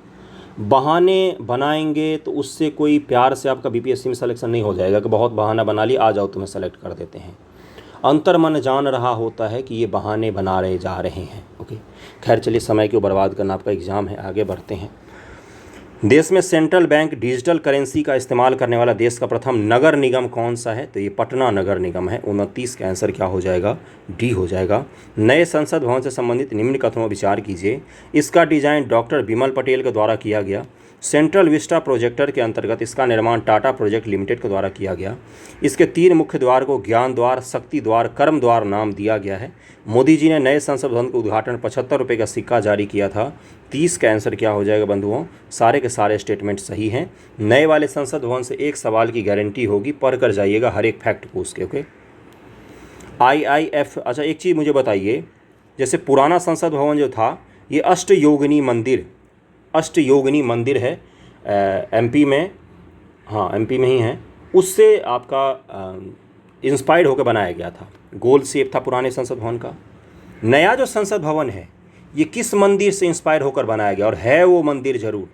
बहाने बनाएंगे तो उससे कोई प्यार से आपका बीपीएससी में सिलेक्शन नहीं हो जाएगा कि बहुत बहाना बना लिया, आ जाओ तुम्हें सेलेक्ट कर देते हैं। अंतर मन जान रहा होता है कि ये बहाने बना रहे जा रहे हैं। ओके, खैर चलिए, समय क्यों बर्बाद करना, आपका एग्ज़ाम है, आगे बढ़ते हैं। देश में सेंट्रल बैंक डिजिटल करेंसी का इस्तेमाल करने वाला देश का प्रथम नगर निगम कौन सा है? तो ये पटना नगर निगम है। 29 का आंसर क्या हो जाएगा? डी हो जाएगा। नए संसद भवन से संबंधित निम्न कथनों पर विचार कीजिए। इसका डिजाइन डॉक्टर बिमल पटेल के द्वारा किया गया। सेंट्रल विस्टा प्रोजेक्टर के अंतर्गत इसका निर्माण टाटा प्रोजेक्ट लिमिटेड के द्वारा किया गया। इसके 3 मुख्य द्वार को ज्ञान द्वार, शक्ति द्वार, कर्म द्वार नाम दिया गया है। मोदी जी ने नए संसद भवन के उद्घाटन 75 रुपये का सिक्का जारी किया था। 30 का आंसर क्या हो जाएगा बंधुओं? सारे के सारे स्टेटमेंट सही हैं। नए वाले संसद भवन से एक सवाल की गारंटी होगी, पढ़ कर जाइएगा हर एक फैक्ट पूछ के। Okay, IIF। अच्छा, एक चीज़ मुझे बताइए, जैसे पुराना संसद भवन जो था ये अष्टयोगिनी मंदिर है MP में, हाँ MP में ही है, उससे आपका इंस्पायर्ड होकर बनाया गया था। गोल शेप था पुराने संसद भवन का। नया जो संसद भवन है ये किस मंदिर से इंस्पायर होकर बनाया गया, और है वो मंदिर जरूर,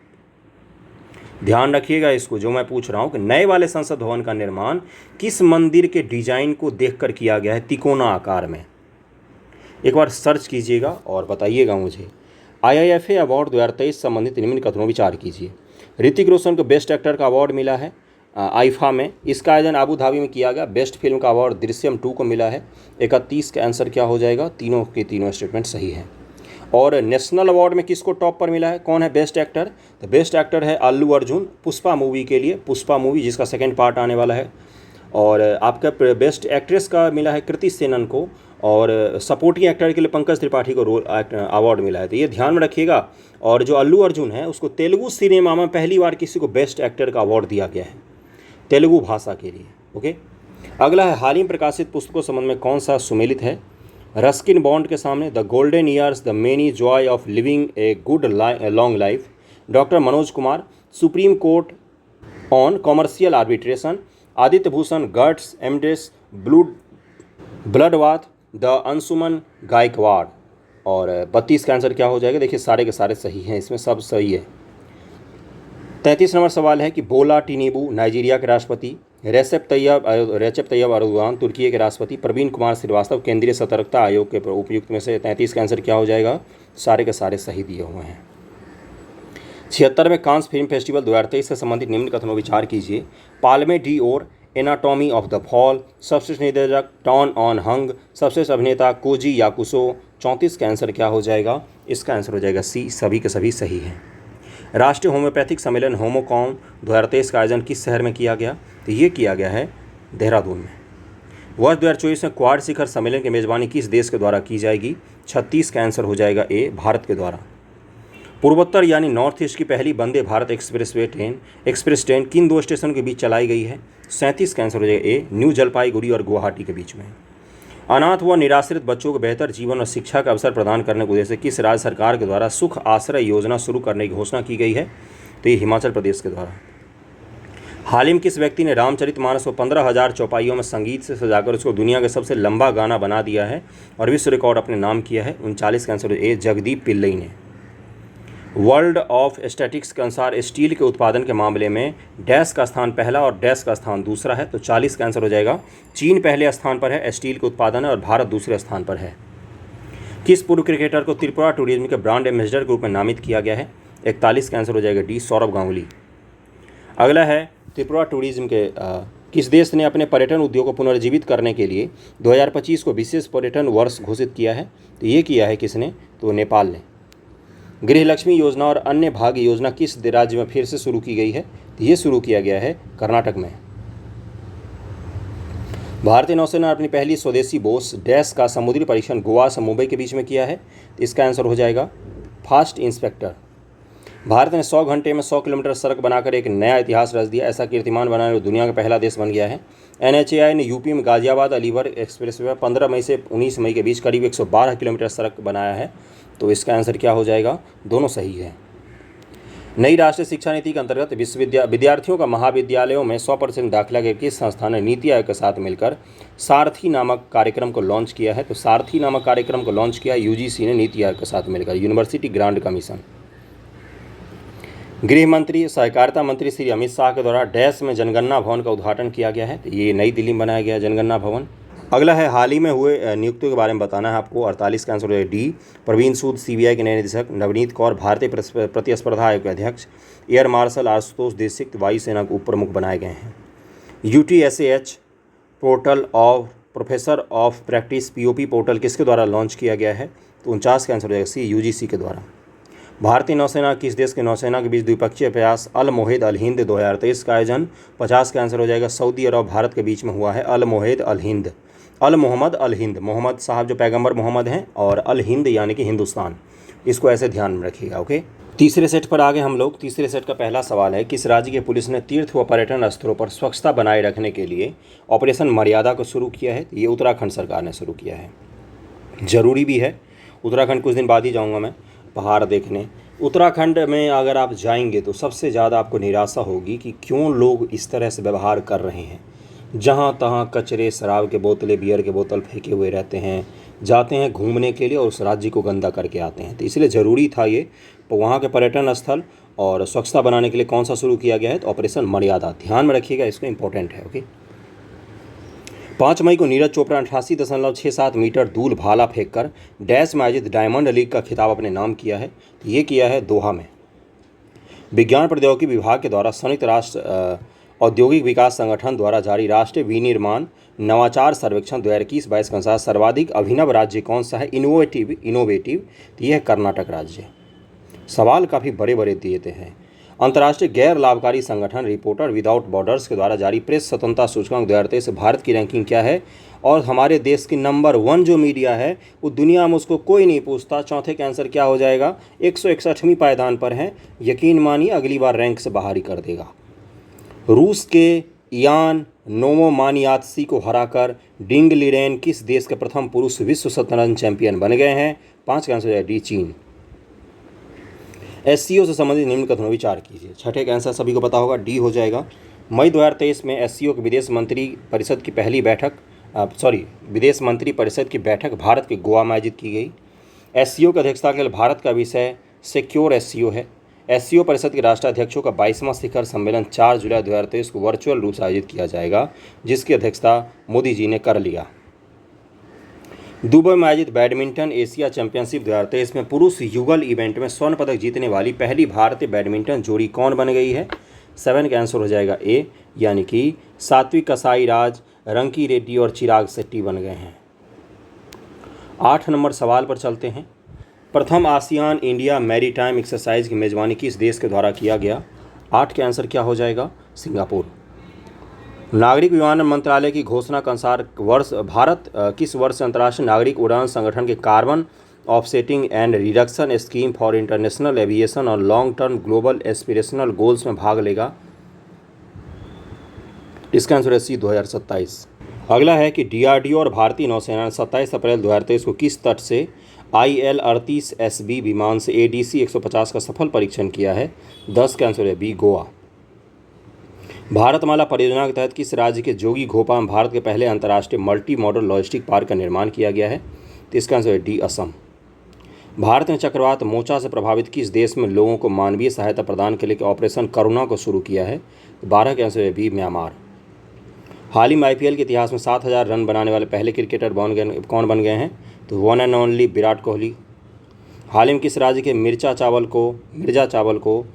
ध्यान रखिएगा इसको जो मैं पूछ रहा हूँ कि नए वाले संसद भवन का निर्माण किस मंदिर के डिजाइन को देखकर किया गया है, तिकोना आकार में। एक बार सर्च कीजिएगा और बताइएगा मुझे। IIFA अवार्ड 2023 संबंधित निम्न कथनों विचार कीजिए। ऋतिक रोशन को बेस्ट एक्टर का अवार्ड मिला है आईफा में। इसका आयोजन अबू धाबी में किया गया। बेस्ट फिल्म का अवार्ड दृश्यम 2 को मिला है। 31 का आंसर क्या हो जाएगा? तीनों के तीनों स्टेटमेंट सही हैं। और नेशनल अवार्ड में किसको टॉप पर मिला है? कौन है बेस्ट एक्टर? तो बेस्ट एक्टर है अल्लू अर्जुन, पुष्पा मूवी के लिए, पुष्पा मूवी जिसका सेकंड पार्ट आने वाला है। और आपका बेस्ट एक्ट्रेस का मिला है कृति सेनन को, और सपोर्टिंग एक्टर के लिए पंकज त्रिपाठी को अवार्ड मिला है। तो ये ध्यान में रखिएगा। और जो अल्लू अर्जुन है उसको तेलुगु सिनेमा में पहली बार किसी को बेस्ट एक्टर का अवार्ड दिया गया है तेलुगु भाषा के लिए। ओके, अगला है हाल ही में प्रकाशित पुस्तकों संबंध में कौन सा सुमेलित है? रस्किन बॉन्ड के सामने, the golden years, the many joy of living a good long life, doctor Manoj Kumar, supreme court on commercial arbitration, Aditya Bhushan, गर्ट्स एमडेस, ब्लडबाथ, द अंशुमन गायकवाड़। और 32 का आंसर क्या हो जाएगा? देखिए सारे के सारे सही हैं, इसमें सब सही है। 33 नंबर सवाल है कि बोला टिनिबू नाइजीरिया के राष्ट्रपति, रेसेप तैयब अर्दोगान तुर्की के राष्ट्रपति, प्रवीण कुमार श्रीवास्तव केंद्रीय सतर्कता आयोग के उपयुक्त में से 33 का आंसर क्या हो जाएगा? सारे के सारे सही दिए हुए हैं। 76वें कांस फिल्म फेस्टिवल 2023 से संबंधित निम्न कथनों विचार कीजिए। Palme d'Or, Anatomy of the Fall, सर्वश्रेष्ठ निर्देशक टॉन ऑन हंग, सर्वश्रेष्ठ अभिनेता कोजी याकुसो। 34 का आंसर क्या हो जाएगा? इसका आंसर हो जाएगा सी, सभी के सभी सही हैं। राष्ट्रीय होम्योपैथिक सम्मेलन होमोकॉन 2023 का आयोजन किस शहर में किया गया? तो ये किया गया है देहरादून में। वर्ष 2024 में क्वाड शिखर सम्मेलन की मेज़बानी किस देश के द्वारा की जाएगी? 36 का आंसर हो जाएगा ए, भारत के द्वारा। पूर्वोत्तर यानी नॉर्थ ईस्ट की पहली वंदे भारत एक्सप्रेस ट्रेन किन 2 स्टेशन के बीच चलाई गई है? 37 का आंसर हो जाएगा ए, न्यू जलपाईगुड़ी और गुवाहाटी के बीच में। अनाथ व निराश्रित बच्चों को बेहतर जीवन और शिक्षा का अवसर प्रदान करने के उद्देश्य से किस राज्य सरकार के द्वारा सुख आश्रय योजना शुरू करने की घोषणा की गई है? तो ये हिमाचल प्रदेश के द्वारा। हाल ही में किस व्यक्ति ने रामचरितमानस को 15,000 चौपाइयों में संगीत से सजाकर उसको दुनिया का सबसे लंबा गाना बना दिया है और विश्व रिकॉर्ड अपने नाम किया है? 39 का आंसर ए, जगदीप पिल्लई ने। वर्ल्ड ऑफ स्टैटिस्टिक्स के अनुसार स्टील के उत्पादन के मामले में डैश का स्थान पहला और डैश का स्थान दूसरा है। तो 40 का आंसर हो जाएगा चीन पहले स्थान पर है स्टील के उत्पादन है और भारत दूसरे स्थान पर है। किस पूर्व क्रिकेटर को त्रिपुरा टूरिज्म के ब्रांड एम्बेसडर के रूप में नामित किया गया है? 41 का आंसर हो जाएगा डी, सौरभ गांगुली। अगला है त्रिपुरा टूरिज्म के किस देश ने अपने पर्यटन उद्योग को पुनर्जीवित करने के लिए 2025 को विशेष पर्यटन वर्ष घोषित किया है? तो ये किया है किसने? तो नेपाल ने। गृहलक्ष्मी योजना और अन्य भाग्य योजना किस राज्य में फिर से शुरू की गई है? तो ये शुरू किया गया है कर्नाटक में। भारतीय नौसेना ने अपनी पहली स्वदेशी बोस डैश का समुद्री परीक्षण गोवा से मुंबई के बीच में किया है। तो इसका आंसर हो जाएगा फास्ट इंस्पेक्टर। भारत ने 100 घंटे में 100 किलोमीटर सड़क बनाकर एक नया इतिहास रच दिया। ऐसा कीर्तिमान बनाने में दुनिया का पहला देश बन गया है। NHAI ने यूपी में गाजियाबाद अलीगढ़ एक्सप्रेसवे 15 मई से 19 मई के बीच करीब 112 किलोमीटर सड़क बनाया है। तो इसका आंसर क्या हो जाएगा? दोनों सही है। नई राष्ट्रीय शिक्षा नीति के अंतर्गत विद्यार्थियों का महाविद्यालयों में 100% दाखिला के किस संस्थान ने नीति आयोग के साथ मिलकर सारथी नामक कार्यक्रम को लॉन्च किया है? तो सारथी नामक कार्यक्रम को लॉन्च किया UGC ने नीति आयोग के साथ मिलकर, यूनिवर्सिटी ग्रांट कमीशन। गृह मंत्री सहकारिता मंत्री श्री अमित शाह के द्वारा डैश में जनगणना भवन का उद्घाटन किया गया है। तो ये नई दिल्ली में बनाया गया जनगणना भवन। अगला है हाल ही में हुए नियुक्तियों के बारे में बताना है आपको। 48 का आंसर है डी। प्रवीण सूद CBI के नए निदेशक, नवनीत कौर भारतीय प्रतिस्पर्धा आयोग के अध्यक्ष, एयर मार्शल आशुतोष दीक्षित वायुसेना के उप प्रमुख बनाए गए हैं। UTSAH portal of professor of practice POP portal किसके द्वारा लॉन्च किया गया है? तो 49 का आंसर हो जाएगा C, UGC के द्वारा। भारतीय नौसेना किस देश के नौसेना के बीच द्विपक्षीय प्रयास अल मोहिद अल हिंद 2023 का आयोजन? 50 का आंसर हो जाएगा सऊदी अरब भारत के बीच में हुआ है। अल मोहिद अल हिंद, अल मोहम्मद अल हिंद, मोहम्मद साहब जो पैगंबर मोहम्मद हैं, और अल हिंद यानी कि हिंदुस्तान। इसको ऐसे ध्यान में रखिएगा। ओके, तीसरे सेट पर आगे हम लोग। तीसरे सेट का पहला सवाल है, किस राज्य की पुलिस ने तीर्थ व पर्यटन स्थलों पर स्वच्छता बनाए रखने के लिए ऑपरेशन मर्यादा को शुरू किया है? ये उत्तराखंड सरकार ने शुरू किया है। ज़रूरी भी है। उत्तराखंड कुछ दिन बाद ही जाऊँगा मैं पहाड़ देखने। उत्तराखंड में अगर आप जाएंगे तो सबसे ज़्यादा आपको निराशा होगी कि क्यों लोग इस तरह से व्यवहार कर रहे हैं। जहाँ तहाँ कचरे, शराब के बोतलें, बियर के बोतल फेंके हुए रहते हैं। जाते हैं घूमने के लिए और उस राज्य को गंदा करके आते हैं। तो इसलिए ज़रूरी था ये वहाँ के पर्यटन स्थल और स्वच्छता बनाने के लिए कौन सा शुरू किया गया है? तो ऑपरेशन मर्यादा। ध्यान में रखिएगा, इसको इंपॉर्टेंट है। ओके, 5 मई को नीरज चोपड़ा 88.67 मीटर दूल भाला फेंककर डैश में आयोजित डायमंड लीग का खिताब अपने नाम किया है। ये किया है दोहा में। विज्ञान प्रौद्योगिकी विभाग के द्वारा संयुक्त राष्ट्र औद्योगिक विकास संगठन द्वारा जारी राष्ट्रीय विनिर्माण नवाचार सर्वेक्षण 2021-22 के अनुसार सर्वाधिक अभिनव राज्य कौन सा है? इनोवेटिव। तो यह है कर्नाटक राज्य। सवाल काफ़ी बड़े बड़े देते हैं। अंतर्राष्ट्रीय गैर लाभकारी संगठन रिपोर्टर विदाउट बॉर्डर्स के द्वारा जारी प्रेस स्वतंत्रता सूचकांक 2023 भारत की रैंकिंग क्या है? और हमारे देश की नंबर 1 जो मीडिया है वो दुनिया में उसको कोई नहीं पूछता। चौथे का आंसर क्या हो जाएगा? 161वीं पायदान पर है। यकीन मानिए अगली बार रैंक से बाहर ही कर देगा। रूस के यान नोवोमानियात्सी को हराकर डिंग लिरेन किस देश के प्रथम पुरुष विश्व शतरंज चैंपियन बन गए हैं? 5 का आंसर है डी, चीन। SCO से संबंधित निम्न कथनों विचार कीजिए। छठे का आंसर सभी को पता होगा, डी हो जाएगा। मई 2023 में SCO की विदेश मंत्री परिषद की बैठक भारत के गोवा में आयोजित की गई। SCO की अध्यक्षता के लिए भारत का विषय सिक्योर SCO है। SCO परिषद के राष्ट्राध्यक्षों का 22वां शिखर सम्मेलन 4 जुलाई 2023 को वर्चुअल रूप से आयोजित किया जाएगा, जिसकी अध्यक्षता मोदी जी ने कर लिया। दुबई में आयोजित बैडमिंटन एशिया चैंपियनशिप 2023 में पुरुष युगल इवेंट में स्वर्ण पदक जीतने वाली पहली भारतीय बैडमिंटन जोड़ी कौन बन गई है? 7 का आंसर हो जाएगा ए, यानी कि सात्विक साईराज, रंकी रेड्डी और चिराग शेट्टी बन गए हैं। 8 नंबर सवाल पर चलते हैं। प्रथम आसियान इंडिया मैरीटाइम एक्सरसाइज की मेजबानी किस देश के द्वारा किया गया? 8 के आंसर क्या हो जाएगा? सिंगापुर। नागरिक विमानन मंत्रालय की घोषणा के अनुसार भारत किस वर्ष अंतर्राष्ट्रीय नागरिक उड़ान संगठन के carbon offsetting and reduction scheme for international aviation और long term global aspirational goals में भाग लेगा? इसका आंसर है सी, 2027। अगला है कि DRDO और भारतीय नौसेना ने 27 अप्रैल 2023 को किस तट से IL-38SB विमान से ADC-150 का सफल परीक्षण किया है? 10 का आंसर है बी, गोवा। भारतमाला परियोजना के तहत किस राज्य के जोगी घोपा में भारत के पहले अंतर्राष्ट्रीय मल्टी मॉडल लॉजिस्टिक पार्क का निर्माण किया गया है? तो इसका आंसर है डी, असम। भारत ने चक्रवात मोचा से प्रभावित किस देश में लोगों को मानवीय सहायता प्रदान के लिए ऑपरेशन करुणा को शुरू किया है? 12 का आंसर है बी, म्यांमार। हाल ही में IPL के इतिहास में 7000 रन बनाने वाले पहले क्रिकेटर कौन बन गए हैं? तो one and only Virat Kohli. हाल ही में किस राज्य के मिर्जा चावल को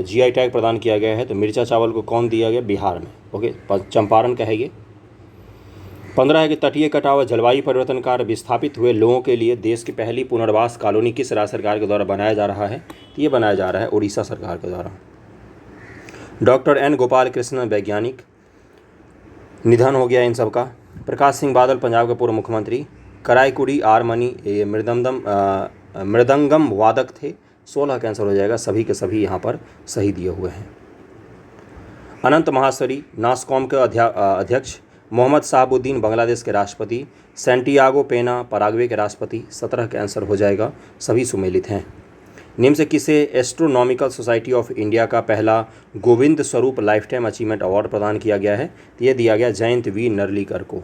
GI टैग प्रदान किया गया है? तो मिर्जा चावल को कौन दिया गया? बिहार में। ओके, चंपारण का है ये। 15 है कि तटीय कटाव व जलवायु परिवर्तन कार्य विस्थापित हुए लोगों के लिए देश की पहली पुनर्वास कॉलोनी किस राज्य सरकार के द्वारा बनाया जा रहा है? तो ये बनाया जा रहा है उड़ीसा सरकार के द्वारा। डॉक्टर N गोपाल कृष्णन वैज्ञानिक, निधन हो गया इन सब का। प्रकाश सिंह बादल पंजाब के पूर्व मुख्यमंत्री। कराईकुड़ी आर मनी ये मृदंगम वादक थे। 16 का आंसर हो जाएगा। सभी के सभी यहाँ पर सही दिए हुए हैं। अनंत महासरी नासकॉम के अध्यक्ष, मोहम्मद शहाबुद्दीन बांग्लादेश के राष्ट्रपति, सैंटियागो पेना पराग्वे के राष्ट्रपति। 17 का आंसर हो जाएगा। सभी सुमेलित हैं। निम्न से किसे एस्ट्रोनॉमिकल सोसाइटी ऑफ इंडिया का पहला Govind Swarup life time achievement award प्रदान किया गया है? तो ये दिया गया जयंत वी नरलीकर को।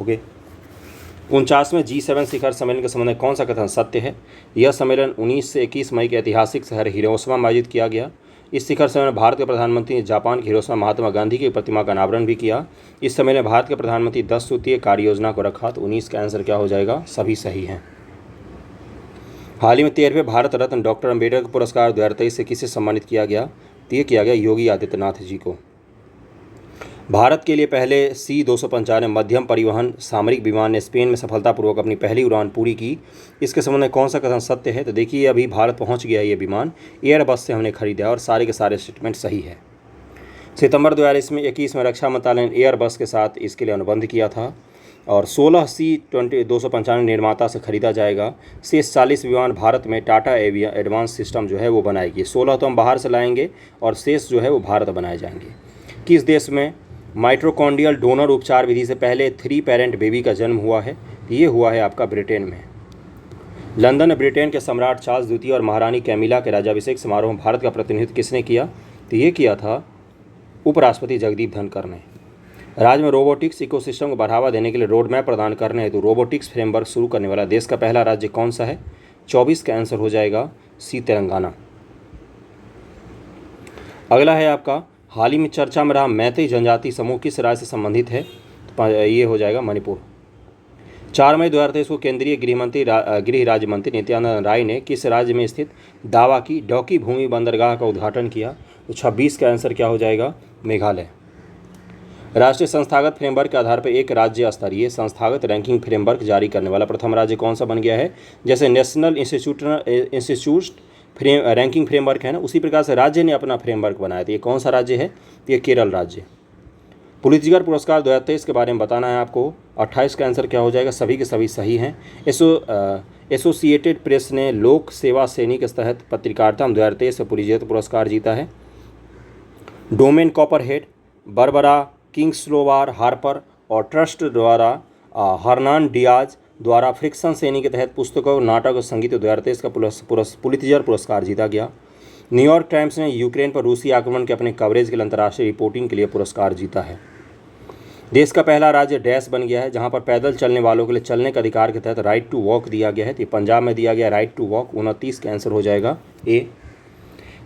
ओके। 49वें G7 शिखर सम्मेलन के संबंध में कौन सा कथन सत्य है? यह सम्मेलन 19 से 21 मई के ऐतिहासिक शहर हिरोशिमा में आयोजित किया गया। इस शिखर सम्मेलन में भारत के प्रधानमंत्री ने जापान के हिरोशिमा महात्मा गांधी की प्रतिमा का अनावरण भी किया। इस सम्मेलन में भारत के प्रधानमंत्री 10 सूत्रीय कार्य योजना को रखा। तो 19 का आंसर क्या हो जाएगा? सभी सही हैं। हाल ही में 13वें भारत रत्न डॉक्टर अम्बेडकर पुरस्कार 2023 से किसे सम्मानित किया गया? तो ये किया गया योगी आदित्यनाथ जी को। भारत के लिए पहले C-295 मध्यम परिवहन सामरिक विमान ने स्पेन में सफलतापूर्वक अपनी पहली उड़ान पूरी की। इसके संबंध में कौन सा कथन सत्य है? तो देखिए, अभी भारत पहुंच गया ये विमान, एयरबस से हमने खरीदा और सारे के सारे स्टेटमेंट सही है। सितंबर 2021 में रक्षा मंत्रालय ने एयरबस के साथ इसके लिए अनुबंध किया था और 16 C-295 निर्माता से खरीदा जाएगा। शेष 40 विमान भारत में टाटा एडवांस सिस्टम जो है वो बनाएगी। 16 तो हम बाहर से लाएंगे और शेष जो है वो भारत बनाए जाएंगे। किस देश में माइट्रोकॉन्ड्रियल डोनर उपचार विधि से पहले 3 पेरेंट बेबी का जन्म हुआ है? ये हुआ है आपका ब्रिटेन में। लंदन में ब्रिटेन के सम्राट चार्ल्स द्वितीय और महारानी कैमिला के राज्याभिषेक समारोह में भारत का प्रतिनिधित्व किसने किया? तो ये किया था उपराष्ट्रपति जगदीप धनखड़ ने। राज्य में रोबोटिक्स इकोसिस्टम को बढ़ावा देने के लिए रोड मैप प्रदान करने हेतु रोबोटिक्स फ्रेमवर्क शुरू करने वाला देश का पहला राज्य कौन सा है? 24 का आंसर हो जाएगा सी, तेलंगाना। अगला है आपका, हाल ही में चर्चा में रहा मैतेई जनजाति समूह किस राज्य से संबंधित है? तो ये हो जाएगा मणिपुर। 4 मई 2023 को केंद्रीय गृह राज्य मंत्री नित्यानंद राय ने किस राज्य में स्थित दावा की डॉकी भूमि बंदरगाह का उद्घाटन किया? तो 26 का आंसर क्या हो जाएगा? मेघालय। राष्ट्रीय संस्थागत फ्रेमवर्क के आधार पर एक राज्य स्तरीय संस्थागत रैंकिंग फ्रेमवर्क जारी करने वाला प्रथम राज्य कौन सा बन गया है? जैसे नेशनल इंस्टीट्यूट रैंकिंग फ्रेमवर्क है ना, उसी प्रकार से राज्य ने अपना फ्रेमवर्क बनाया था। ये कौन सा राज्य है? ये केरल राज्य। पुलित्जर पुरस्कार 2023 के बारे में बताना है आपको। 28 का आंसर क्या हो जाएगा? सभी के सभी सही हैं। एसोसिएटेड प्रेस ने लोक सेवा सैनिक के तहत पत्रकारिता में 2023 में पुलित्जर पुरस्कार जीता है। डोमेन कॉपरहेड, बरबरा किंग्सलोवार हार्पर और ट्रस्ट द्वारा हर्नान डियाज द्वारा फ्रिक्शन श्रेणी के तहत पुस्तकों, नाटक और संगीत 2023 का पुलित्जर पुरस्कार जीता गया। न्यूयॉर्क टाइम्स ने यूक्रेन पर रूसी आक्रमण के अपने कवरेज के लिए अंतर्राष्ट्रीय रिपोर्टिंग के लिए पुरस्कार जीता है। देश का पहला राज्य डैश बन गया है जहां पर पैदल चलने वालों के लिए चलने के अधिकार के तहत राइट टू वॉक दिया गया है। तो पंजाब में दिया गया राइट टू वॉक। 29 का आंसर हो जाएगा ए।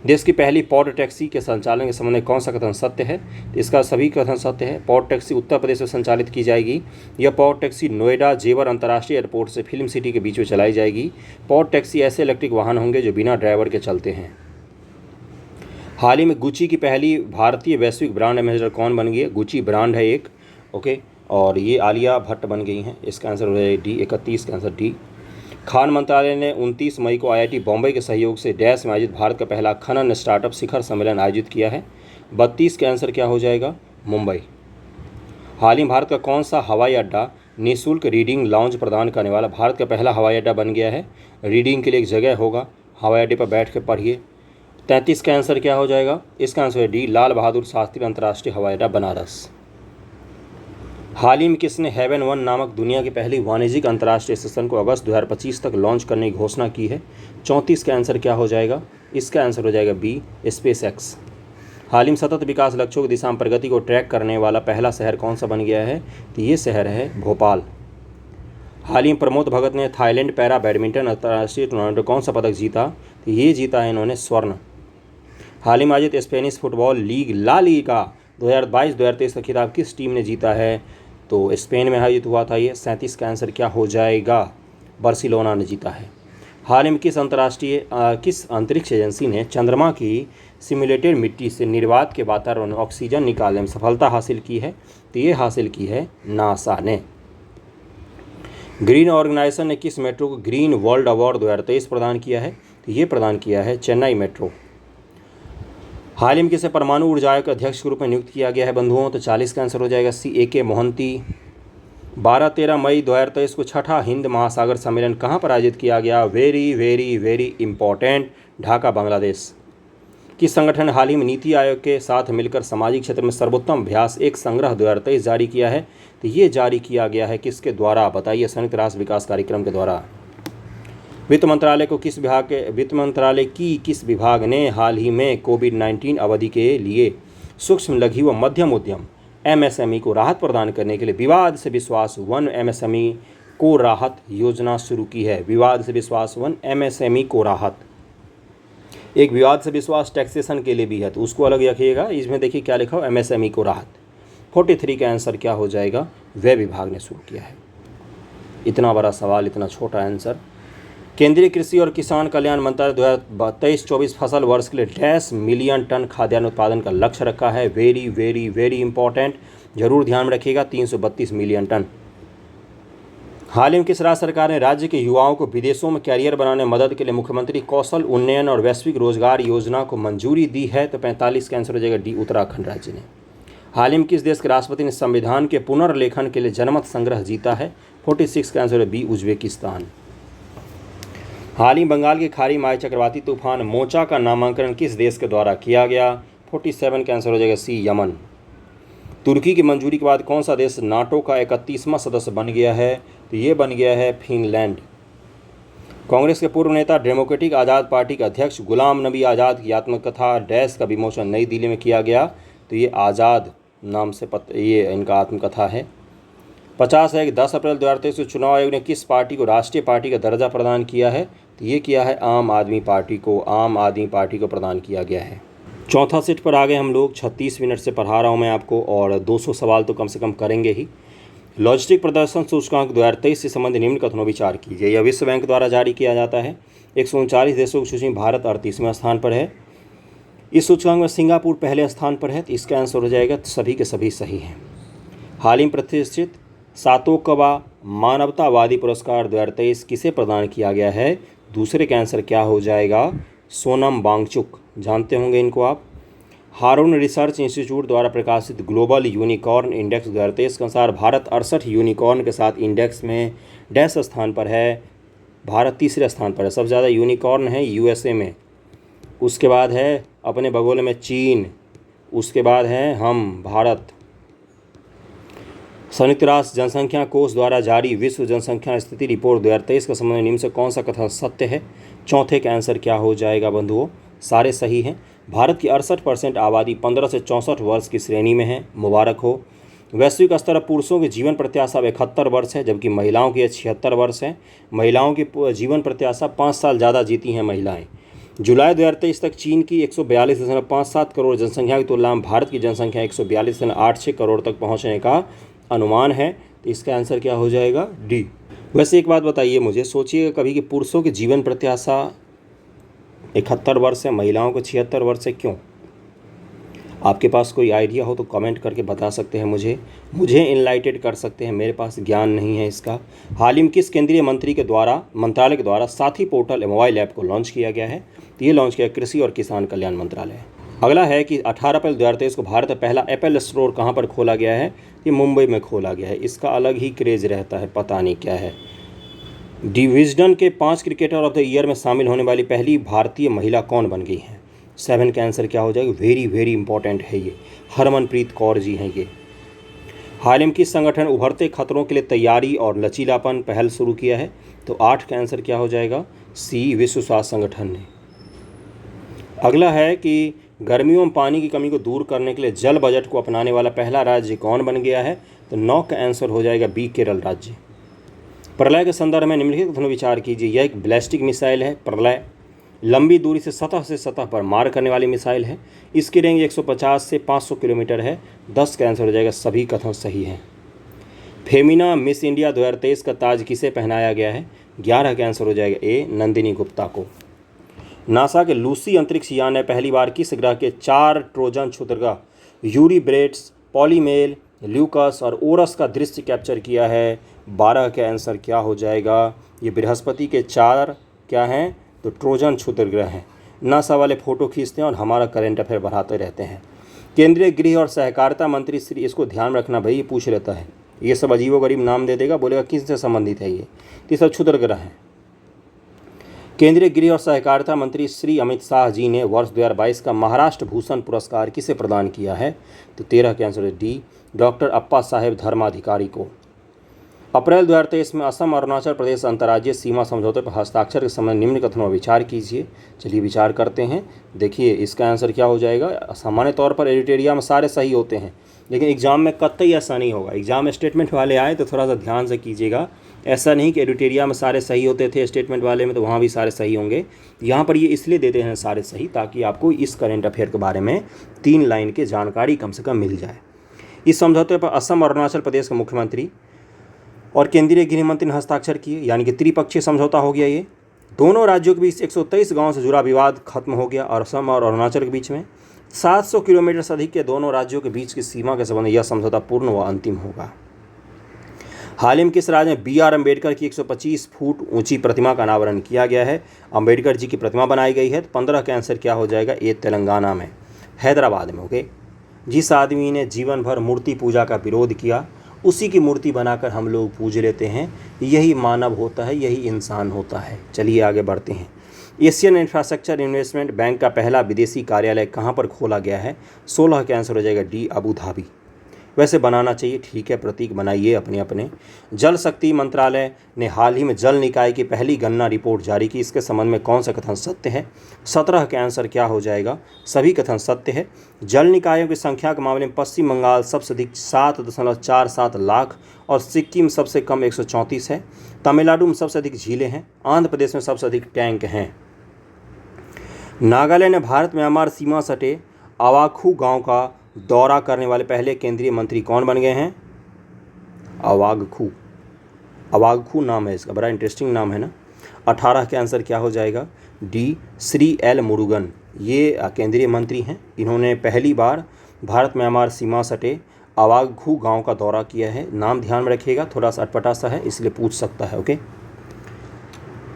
देश की पहली पॉड टैक्सी के संचालन के संबंध में कौन सा कथन सत्य है? इसका सभी कथन सत्य है। पॉड टैक्सी उत्तर प्रदेश में संचालित की जाएगी। यह पॉड टैक्सी नोएडा जेवर अंतर्राष्ट्रीय एयरपोर्ट से फिल्म सिटी के बीच में चलाई जाएगी। पॉड टैक्सी ऐसे इलेक्ट्रिक वाहन होंगे जो बिना ड्राइवर के चलते हैं। हाल ही में गुची की पहली भारतीय वैश्विक ब्रांड एम्बेसडर कौन बन गई है? गुची ब्रांड है एक, ओके, और ये आलिया भट्ट बन गई हैं। इसका आंसर हो जाएगा डी। 31 का आंसर डी। खान मंत्रालय ने 29 मई को IIT बॉम्बे के सहयोग से डैश में आयोजित भारत का पहला खनन स्टार्टअप शिखर सम्मेलन आयोजित किया है। 32 का आंसर क्या हो जाएगा? मुंबई। हाल ही भारत का कौन सा हवाई अड्डा निःशुल्क रीडिंग लाउंज प्रदान करने वाला भारत का पहला हवाई अड्डा बन गया है? रीडिंग के लिए एक जगह होगा, हवाई अड्डे पर बैठ कर पढ़िए। 33 का आंसर क्या हो जाएगा? इसका आंसर है डी, लाल बहादुर शास्त्री अंतर्राष्ट्रीय हवाई अड्डा बनारस। हाल ही में किसने हेवन 1 नामक दुनिया की पहली वाणिज्यिक अंतर्राष्ट्रीय स्टेशन को अगस्त 2025 तक लॉन्च करने की घोषणा की है? 34 का आंसर क्या हो जाएगा? इसका आंसर हो जाएगा बी, स्पेस एक्स। हाल ही में सतत विकास लक्ष्यों की दिशा में प्रगति को ट्रैक करने वाला पहला शहर कौन सा बन गया है? तो ये शहर है भोपाल। हाल ही में प्रमोद भगत ने थाईलैंड पैरा बैडमिंटन अंतर्राष्ट्रीय टूर्नामेंट कौन सा पदक जीता? तो ये जीता है इन्होंने स्वर्ण। हाल ही में आयोजित Spanish football league La Liga 2022-2023 का खिताब किस टीम ने जीता है? तो स्पेन में आयोजित हुआ था ये। 37 का आंसर क्या हो जाएगा? बार्सिलोना ने जीता है। हाल ही में किस अंतरिक्ष एजेंसी ने चंद्रमा की सिमुलेटेड मिट्टी से निर्वात के वातावरण ऑक्सीजन निकालने में सफलता हासिल की है? तो ये हासिल की है नासा ने। ग्रीन ऑर्गेनाइजेशन ने किस मेट्रो को ग्रीन वर्ल्ड अवार्ड 2023 प्रदान किया है? तो ये प्रदान किया है चेन्नई मेट्रो। हाल ही में किसे परमाणु ऊर्जा आयोग के अध्यक्ष के रूप में नियुक्त किया गया है बंधुओं? तो 40 का आंसर हो जाएगा सी, AK मोहंती। 12-13 मई 2023 को छठा हिंद महासागर सम्मेलन कहाँ पर आयोजित किया गया? Very very very important, Dhaka Bangladesh. किस संगठन ने हाल ही में नीति आयोग के साथ मिलकर सामाजिक क्षेत्र में सर्वोत्तम अभ्यास एक संग्रह 2023 जारी किया है? तो ये जारी किया गया है किसके द्वारा, बताइए? संयुक्त राष्ट्र विकास कार्यक्रम के द्वारा। वित्त मंत्रालय की किस विभाग ने हाल ही में कोविड-19 अवधि के लिए सूक्ष्म लघु व मध्यम उद्यम MSME को राहत प्रदान करने के लिए विवाद से विश्वास 1 MSME को राहत योजना शुरू की है? विवाद से विश्वास 1 MSME को राहत। एक विवाद से विश्वास टैक्सेशन के लिए भी है, तो उसको अलग रखिएगा। इसमें देखिए क्या लिखा हो, MSME को राहत। 43 का आंसर क्या हो जाएगा? व्यय विभाग ने शुरू किया है। इतना बड़ा सवाल, इतना छोटा आंसर। केंद्रीय कृषि और किसान कल्याण मंत्रालय 2023-24 फसल वर्ष के लिए 10 मिलियन टन खाद्यान्न उत्पादन का लक्ष्य रखा है। वेरी वेरी वेरी इंपॉर्टेंट, जरूर ध्यान में रखिएगा। 332 मिलियन टन। हाल ही में किस राज्य सरकार ने राज्य के युवाओं को विदेशों में कैरियर बनाने में मदद के लिए मुख्यमंत्री कौशल उन्नयन और वैश्विक रोजगार योजना को मंजूरी दी है? तो 45 का आंसर हो जाएगा डी, उत्तराखंड राज्य ने। हाल ही में किस देश के राष्ट्रपति ने संविधान के पुनर्लेखन के लिए जनमत संग्रह जीता है? 46 का आंसर है बी, उज्बेकिस्तान। हाल ही बंगाल की खाड़ी में आए चक्रवाती तूफान मोचा का नामांकन किस देश के द्वारा किया गया? 47 का आंसर हो जाएगा सी, यमन। तुर्की की मंजूरी के बाद कौन सा देश नाटो का 31वां सदस्य बन गया है? तो ये बन गया है फिनलैंड। कांग्रेस के पूर्व नेता डेमोक्रेटिक आज़ाद पार्टी के अध्यक्ष गुलाम नबी आज़ाद की आत्मकथा डैश का विमोचन नई दिल्ली में किया गया? तो ये आज़ाद नाम से ये इनका आत्मकथा है। 50 है कि 10 अप्रैल 2023 को चुनाव आयोग ने किस पार्टी को राष्ट्रीय पार्टी का दर्जा प्रदान किया है? तो ये किया है आम आदमी पार्टी को। आम आदमी पार्टी को प्रदान किया गया है। चौथा सेट पर आ गए हम लोग। 36 मिनट से पढ़ा रहा हूँ मैं आपको, और 200 सवाल तो कम से कम करेंगे ही। लॉजिस्टिक प्रदर्शन सूचकांक 2023 से संबंधित निम्न कथनों विचार कीजिए। यह विश्व बैंक द्वारा जारी किया जाता है। 139 देशों की सूची में भारत 38वें स्थान पर है। इस सूचकांक में सिंगापुर पहले स्थान पर है। तो इसका आंसर हो जाएगा सभी के सभी सही हैं। हाल ही में प्रतिष्ठित सातोकवा मानवतावादी पुरस्कार 2023 किसे प्रदान किया गया है? दूसरे का आंसर क्या हो जाएगा? सोनम वांगचुक, जानते होंगे इनको आप। हारून रिसर्च इंस्टीट्यूट द्वारा प्रकाशित ग्लोबल यूनिकॉर्न इंडेक्स 2023 के अनुसार भारत 68 यूनिकॉर्न के साथ इंडेक्स में डैश स्थान पर है? भारत तीसरे स्थान पर है। सबसे ज़्यादा यूनिकॉर्न है USA में, उसके बाद है अपने बगल में चीन, उसके बाद है हम भारत। संयुक्त राष्ट्र जनसंख्या कोष द्वारा जारी विश्व जनसंख्या स्थिति रिपोर्ट 2023 का संबंध निम्न से कौन सा कथन सत्य है? चौथे का आंसर क्या हो जाएगा बंधुओं? सारे सही हैं। भारत की 68% आबादी 15 से 64 वर्ष की श्रेणी में है। मुबारक हो। वैश्विक स्तर पर पुरुषों की जीवन प्रत्याशा 71 वर्ष है, जबकि महिलाओं की 76 वर्ष है। महिलाओं की जीवन प्रत्याशा 5 साल ज़्यादा जीती हैं महिलाएँ। जुलाई 2023 तक चीन की 142.57 करोड़ जनसंख्या की तुलना में भारत की जनसंख्या 142.86 करोड़ तक पहुँचने का अनुमान है। तो इसका आंसर क्या हो जाएगा? डी। वैसे एक बात बताइए मुझे, सोचिएगा कभी कि पुरुषों की जीवन प्रत्याशा 71 वर्ष है, महिलाओं को 76 वर्ष है, क्यों? आपके पास कोई आइडिया हो तो कमेंट करके बता सकते हैं मुझे इनलाइटेड कर सकते हैं, मेरे पास ज्ञान नहीं है इसका। हाल ही में किस केंद्रीय मंत्रालय के द्वारा साथी पोर्टल मोबाइल ऐप को लॉन्च किया गया है? तो ये लॉन्च किया कृषि और किसान कल्याण मंत्रालय। अगला है कि 18 अप्रैल 2023 को भारत में पहला एप्पल स्टोर कहाँ पर खोला गया है? ये मुंबई में खोला गया है। इसका अलग ही क्रेज रहता है, पता नहीं क्या है। डिवीजन के 5 क्रिकेटर ऑफ द ईयर में शामिल होने वाली पहली भारतीय महिला कौन बन गई हैं? 7 का आंसर क्या हो जाएगा? वेरी वेरी इंपॉर्टेंट है ये, हरमनप्रीत कौर जी हैं ये। हाल ही में किस संगठन उभरते खतरों के लिए तैयारी और लचीलापन पहल शुरू किया है? तो 8 का आंसर क्या हो जाएगा? सी, विश्व स्वास्थ्य संगठन ने। अगला है कि गर्मियों में पानी की कमी को दूर करने के लिए जल बजट को अपनाने वाला पहला राज्य कौन बन गया है? तो 9 का आंसर हो जाएगा बी, केरल राज्य। प्रलय के संदर्भ में निम्नलिखित कथनों विचार कीजिए। यह एक बैलिस्टिक मिसाइल है। प्रलय लंबी दूरी से सतह पर मार करने वाली मिसाइल है। इसकी रेंज 150 से 500 किलोमीटर है। 10 का आंसर हो जाएगा, सभी कथन सही हैं। फेमिना मिस इंडिया 2023 का ताज किसे पहनाया गया है? 11 का आंसर हो जाएगा ए, नंदिनी गुप्ता को। नासा के लूसी अंतरिक्ष यान ने पहली बार किस ग्रह के 4 ट्रोजन क्षुद्रग्रह यूरीब्रेट्स, पॉलीमेल, ल्यूकस और ओरस का दृश्य कैप्चर किया है? 12 का आंसर क्या हो जाएगा? ये बृहस्पति के 4 क्या हैं? तो ट्रोजन क्षुद्रग्रह हैं। नासा वाले फ़ोटो खींचते हैं और हमारा करंट अफेयर बढ़ाते रहते हैं। केंद्रीय गृह और सहकारिता मंत्री श्री, इसको ध्यान रखना भाई, ये पूछ लेता है, ये सब अजीबोगरीब नाम दे देगा, बोलेगा किससे संबंधित है ये सब क्षुद्रग्रह हैं। केंद्रीय गृह और सहकारिता मंत्री श्री अमित शाह जी ने वर्ष 2022 का महाराष्ट्र भूषण पुरस्कार किसे प्रदान किया है? तो 13 के आंसर है डी, डॉक्टर अप्पा साहेब धर्माधिकारी को। अप्रैल 2023 में असम और अरुणाचल प्रदेश अंतर्राज्यीय सीमा समझौते पर हस्ताक्षर के समय निम्न कथनों पर विचार कीजिए। चलिए विचार करते हैं। देखिए इसका आंसर क्या हो जाएगा। सामान्य तौर पर एडिटोरिया में सारे सही होते हैं, लेकिन एग्जाम में कतई ऐसा नहीं होगा। एग्जाम में स्टेटमेंट वाले आए तो थोड़ा सा ध्यान से कीजिएगा। ऐसा नहीं कि एडिटोरिया में सारे सही होते थे, स्टेटमेंट वाले में तो वहाँ भी सारे सही होंगे। यहाँ पर ये इसलिए देते हैं सारे सही ताकि आपको इस करेंट अफेयर के बारे में 3 लाइन की जानकारी कम से कम मिल जाए। इस समझौते पर असम और अरुणाचल प्रदेश के मुख्यमंत्री और केंद्रीय गृह मंत्री ने हस्ताक्षर किए, यानी कि त्रिपक्षीय समझौता हो गया। ये दोनों राज्यों के बीच 123 गाँव से जुड़ा विवाद खत्म हो गया और असम और अरुणाचल के बीच में 700 किलोमीटर से अधिक के दोनों राज्यों के बीच की सीमा के संबंध यह समझौता पूर्ण व अंतिम होगा। हाल ही में किस राज्य में बी.आर. अम्बेडकर की 125 फुट ऊंची प्रतिमा का अनावरण किया गया है? अम्बेडकर जी की प्रतिमा बनाई गई है। 15 का आंसर क्या हो जाएगा? ये तेलंगाना में, हैदराबाद में। ओके, जिस आदमी ने जीवन भर मूर्ति पूजा का विरोध किया उसी की मूर्ति बनाकर हम लोग पूज लेते हैं। यही मानव होता है, यही इंसान होता है। चलिए आगे बढ़ते हैं। एशियन इंफ्रास्ट्रक्चर इन्वेस्टमेंट बैंक का पहला विदेशी कार्यालय कहाँ पर खोला गया है? 16 का आंसर हो जाएगा डी, अबू धाबी। वैसे बनाना चाहिए, ठीक है, प्रतीक बनाइए अपने अपने। जल शक्ति मंत्रालय ने हाल ही में जल निकाय की पहली गणना रिपोर्ट जारी की। इसके संबंध में कौन सा कथन सत्य है? 17 का आंसर क्या हो जाएगा? सभी कथन सत्य है। जल निकायों की संख्या के मामले में पश्चिम बंगाल सबसे अधिक 7.47 लाख और सिक्किम सबसे कम 134 है। तमिलनाडु में सबसे अधिक झीलें हैं। आंध्र प्रदेश में सबसे अधिक टैंक हैं। नागालैंड ने भारत म्यांमार सीमा सटे अवाखू गांव का दौरा करने वाले पहले केंद्रीय मंत्री कौन बन गए हैं? अवागखू नाम है इसका, बड़ा इंटरेस्टिंग नाम है ना। 18 के आंसर क्या हो जाएगा? D, Shri L Murugan. ये केंद्रीय मंत्री हैं। इन्होंने पहली बार भारत म्यांमार सीमा सटे अवागखू गांव का दौरा किया है। नाम ध्यान में रखिएगा, थोड़ा सा अटपटा सा है इसलिए पूछ सकता है। ओके,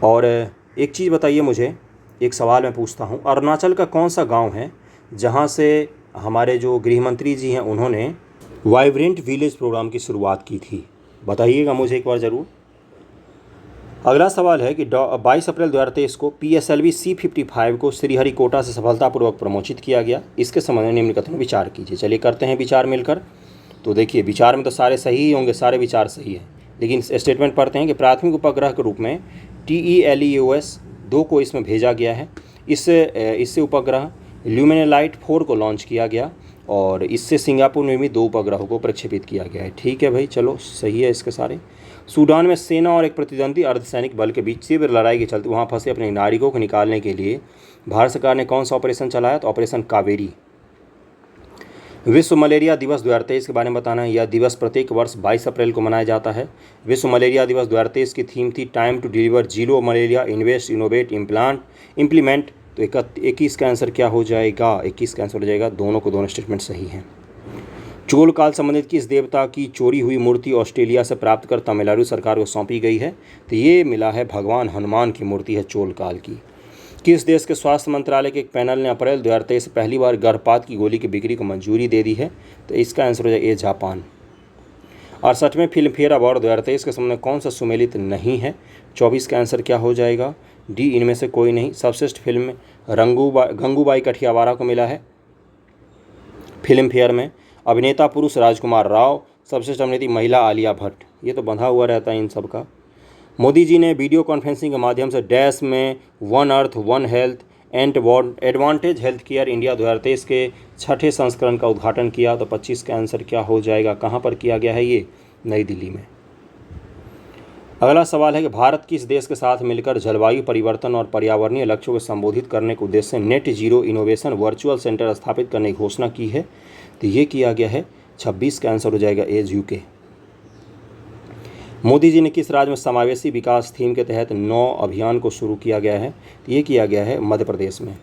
और एक चीज़ बताइए मुझे, एक सवाल मैं पूछता हूँ। अरुणाचल का कौन सा गाँव है जहाँ से हमारे जो गृह मंत्री जी हैं उन्होंने वाइब्रेंट विलेज प्रोग्राम की शुरुआत की थी? बताइएगा मुझे एक बार ज़रूर। अगला सवाल है कि 22 अप्रैल 2023 को PSLV C-55 को श्रीहरिकोटा से सफलतापूर्वक प्रमोशित किया गया। इसके संबंध में निम्न कथनों विचार कीजिए। चलिए करते हैं विचार मिलकर। तो देखिए विचार में तो सारे सही ही होंगे, सारे विचार सही है, लेकिन स्टेटमेंट पढ़ते हैं कि प्राथमिक उपग्रह के रूप में TELEOS 2 को इसमें भेजा गया है। इससे उपग्रह ल्यूमिनालाइट 4 को लॉन्च किया गया और इससे सिंगापुर में भी 2 उपग्रहों को प्रक्षेपित किया गया है। ठीक है भाई, चलो सही है इसके सारे। सूडान में सेना और एक प्रतिद्वंदी अर्धसैनिक बल के बीच तीव्र लड़ाई के चलते वहां फंसे अपने नागरिकों को निकालने के लिए भारत सरकार ने कौन सा ऑपरेशन चलाया? तो ऑपरेशन कावेरी। विश्व मलेरिया दिवस 2023 के बारे में बताना है। यह दिवस प्रत्येक वर्ष 22 अप्रैल को मनाया जाता है। विश्व मलेरिया दिवस 2023 की थीम थी time to deliver zero malaria, invest, innovate, implement. तो 21 का आंसर क्या हो जाएगा? 21 का आंसर हो जाएगा। दोनों को दोनों स्टेटमेंट सही हैं। चोल काल संबंधित किस देवता की चोरी हुई मूर्ति ऑस्ट्रेलिया से प्राप्त कर तमिलनाडु सरकार को सौंपी गई है? तो ये मिला है भगवान हनुमान की मूर्ति है चोल काल की। किस देश के स्वास्थ्य मंत्रालय के एक पैनल ने अप्रैल 2023 से पहली बार गर्भपात की गोली की बिक्री को मंजूरी दे दी है? तो इसका आंसर हो जाएगा ए, जापान। 68वें फिल्म फेयर अवार्ड 2023 के संबंध में कौन सा सुमेलित नहीं है? 24 का आंसर क्या हो जाएगा? डी, इनमें से कोई नहीं। सर्वश्रेष्ठ फिल्म गंगूबाई कठियावारा को मिला है फिल्म फेयर में। अभिनेता पुरुष राजकुमार राव, सर्वश्रेष्ठ अभिनेत्री महिला आलिया भट्ट। ये तो बंधा हुआ रहता है इन सब का। मोदी जी ने वीडियो कॉन्फ्रेंसिंग के माध्यम से डैश में one earth one health and advantage health care India 2023 के 6ठे संस्करण का उद्घाटन किया। तो 25 का आंसर क्या हो जाएगा? कहाँ पर किया गया है? ये नई दिल्ली में। अगला सवाल है कि भारत किस देश के साथ मिलकर जलवायु परिवर्तन और पर्यावरणीय लक्ष्यों को संबोधित करने के उद्देश्य से net zero innovation virtual centre स्थापित करने की घोषणा की है? तो ये किया गया है। 26 का आंसर हो जाएगा ए, यूके। मोदी जी ने किस राज्य में समावेशी विकास थीम के तहत 9 अभियान को शुरू किया गया है? तो ये किया गया है मध्य प्रदेश में।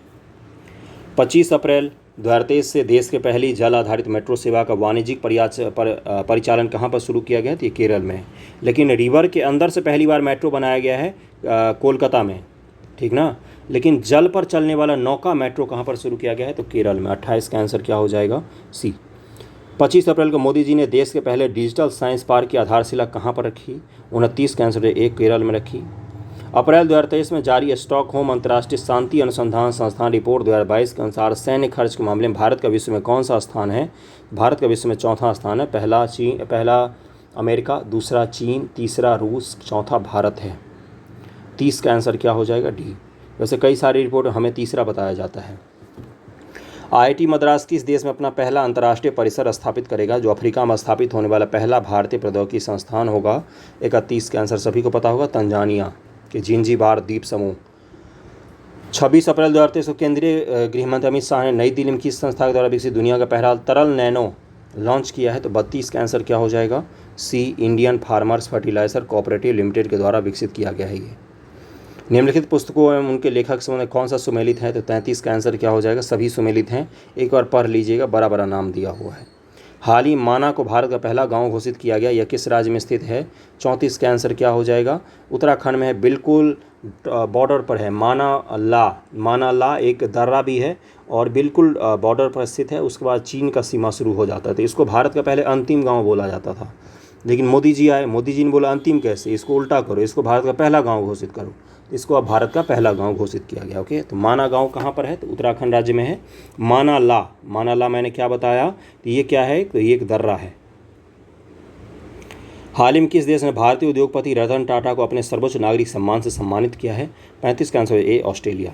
25 अप्रैल 2023 से देश के पहली जल आधारित मेट्रो सेवा का वाणिज्यिक परिचालन कहाँ पर शुरू किया गया? तो ये केरल में। लेकिन रिवर के अंदर से पहली बार मेट्रो बनाया गया है कोलकाता में, ठीक ना। लेकिन जल पर चलने वाला नौका मेट्रो कहाँ पर शुरू किया गया है? तो केरल में। 28 का आंसर क्या हो जाएगा? सी। 25 अप्रैल को मोदी जी ने देश के पहले डिजिटल साइंस पार्क की आधारशिला कहाँ पर रखी? 29 का आंसर है ए, केरल में रखी। अप्रैल 2023 में जारी स्टॉकहोम अंतर्राष्ट्रीय शांति अनुसंधान संस्थान रिपोर्ट 2022 के अनुसार सैन्य खर्च के मामले में भारत का विश्व में कौन सा स्थान है? भारत का विश्व में चौथा स्थान है। पहला अमेरिका, दूसरा चीन, तीसरा रूस, चौथा भारत है। 30 का आंसर क्या हो जाएगा? डी। वैसे कई सारी रिपोर्ट हमें तीसरा बताया जाता है। IIT मद्रास किस देश में अपना पहला अंतर्राष्ट्रीय परिसर स्थापित करेगा? जो अफ्रीका में स्थापित होने वाला पहला भारतीय प्रौद्योगिकी संस्थान होगा। 31 का आंसर सभी को पता होगा, तंजानिया के जिंजीबार द्वीप समूह। 26 अप्रैल 2023 को केंद्रीय गृहमंत्री अमित शाह ने नई दिल्ली में किस संस्था के द्वारा विकसित दुनिया का पहला तरल नैनो लॉन्च किया है? तो 32 का आंसर क्या हो जाएगा? C. Indian farmers fertiliser cooperative limited के द्वारा विकसित किया गया है ये। निम्नलिखित पुस्तकों एवं उनके लेखक से कौन सा सुमेलित है? तो 33 का आंसर क्या हो जाएगा? सभी सुमेलित हैं, एक बार पढ़ लीजिएगा, बड़ा बड़ा नाम दिया हुआ है। हाल ही माना को भारत का पहला गांव घोषित किया गया, यह किस राज्य में स्थित है? 34 का आंसर क्या हो जाएगा? उत्तराखंड में है, बिल्कुल बॉर्डर पर है। मानाला एक दर्रा भी है और बिल्कुल बॉर्डर पर स्थित है। उसके बाद चीन का सीमा शुरू हो जाता है, तो इसको भारत का पहले अंतिम गांव बोला जाता था। लेकिन मोदी जी आए, मोदी जी ने बोला अंतिम कैसे, इसको उल्टा करो, इसको भारत का पहला गांव घोषित करो। इसको अब भारत का पहला गांव घोषित किया गया। ओके, तो माना गांव कहाँ पर है? तो उत्तराखंड राज्य में है। मानाला मैंने क्या बताया? तो ये क्या है? तो ये एक दर्रा है। हाल ही में किस देश ने भारतीय उद्योगपति रतन टाटा को अपने सर्वोच्च नागरिक सम्मान से सम्मानित किया है? 35 का आंसर ए, ऑस्ट्रेलिया।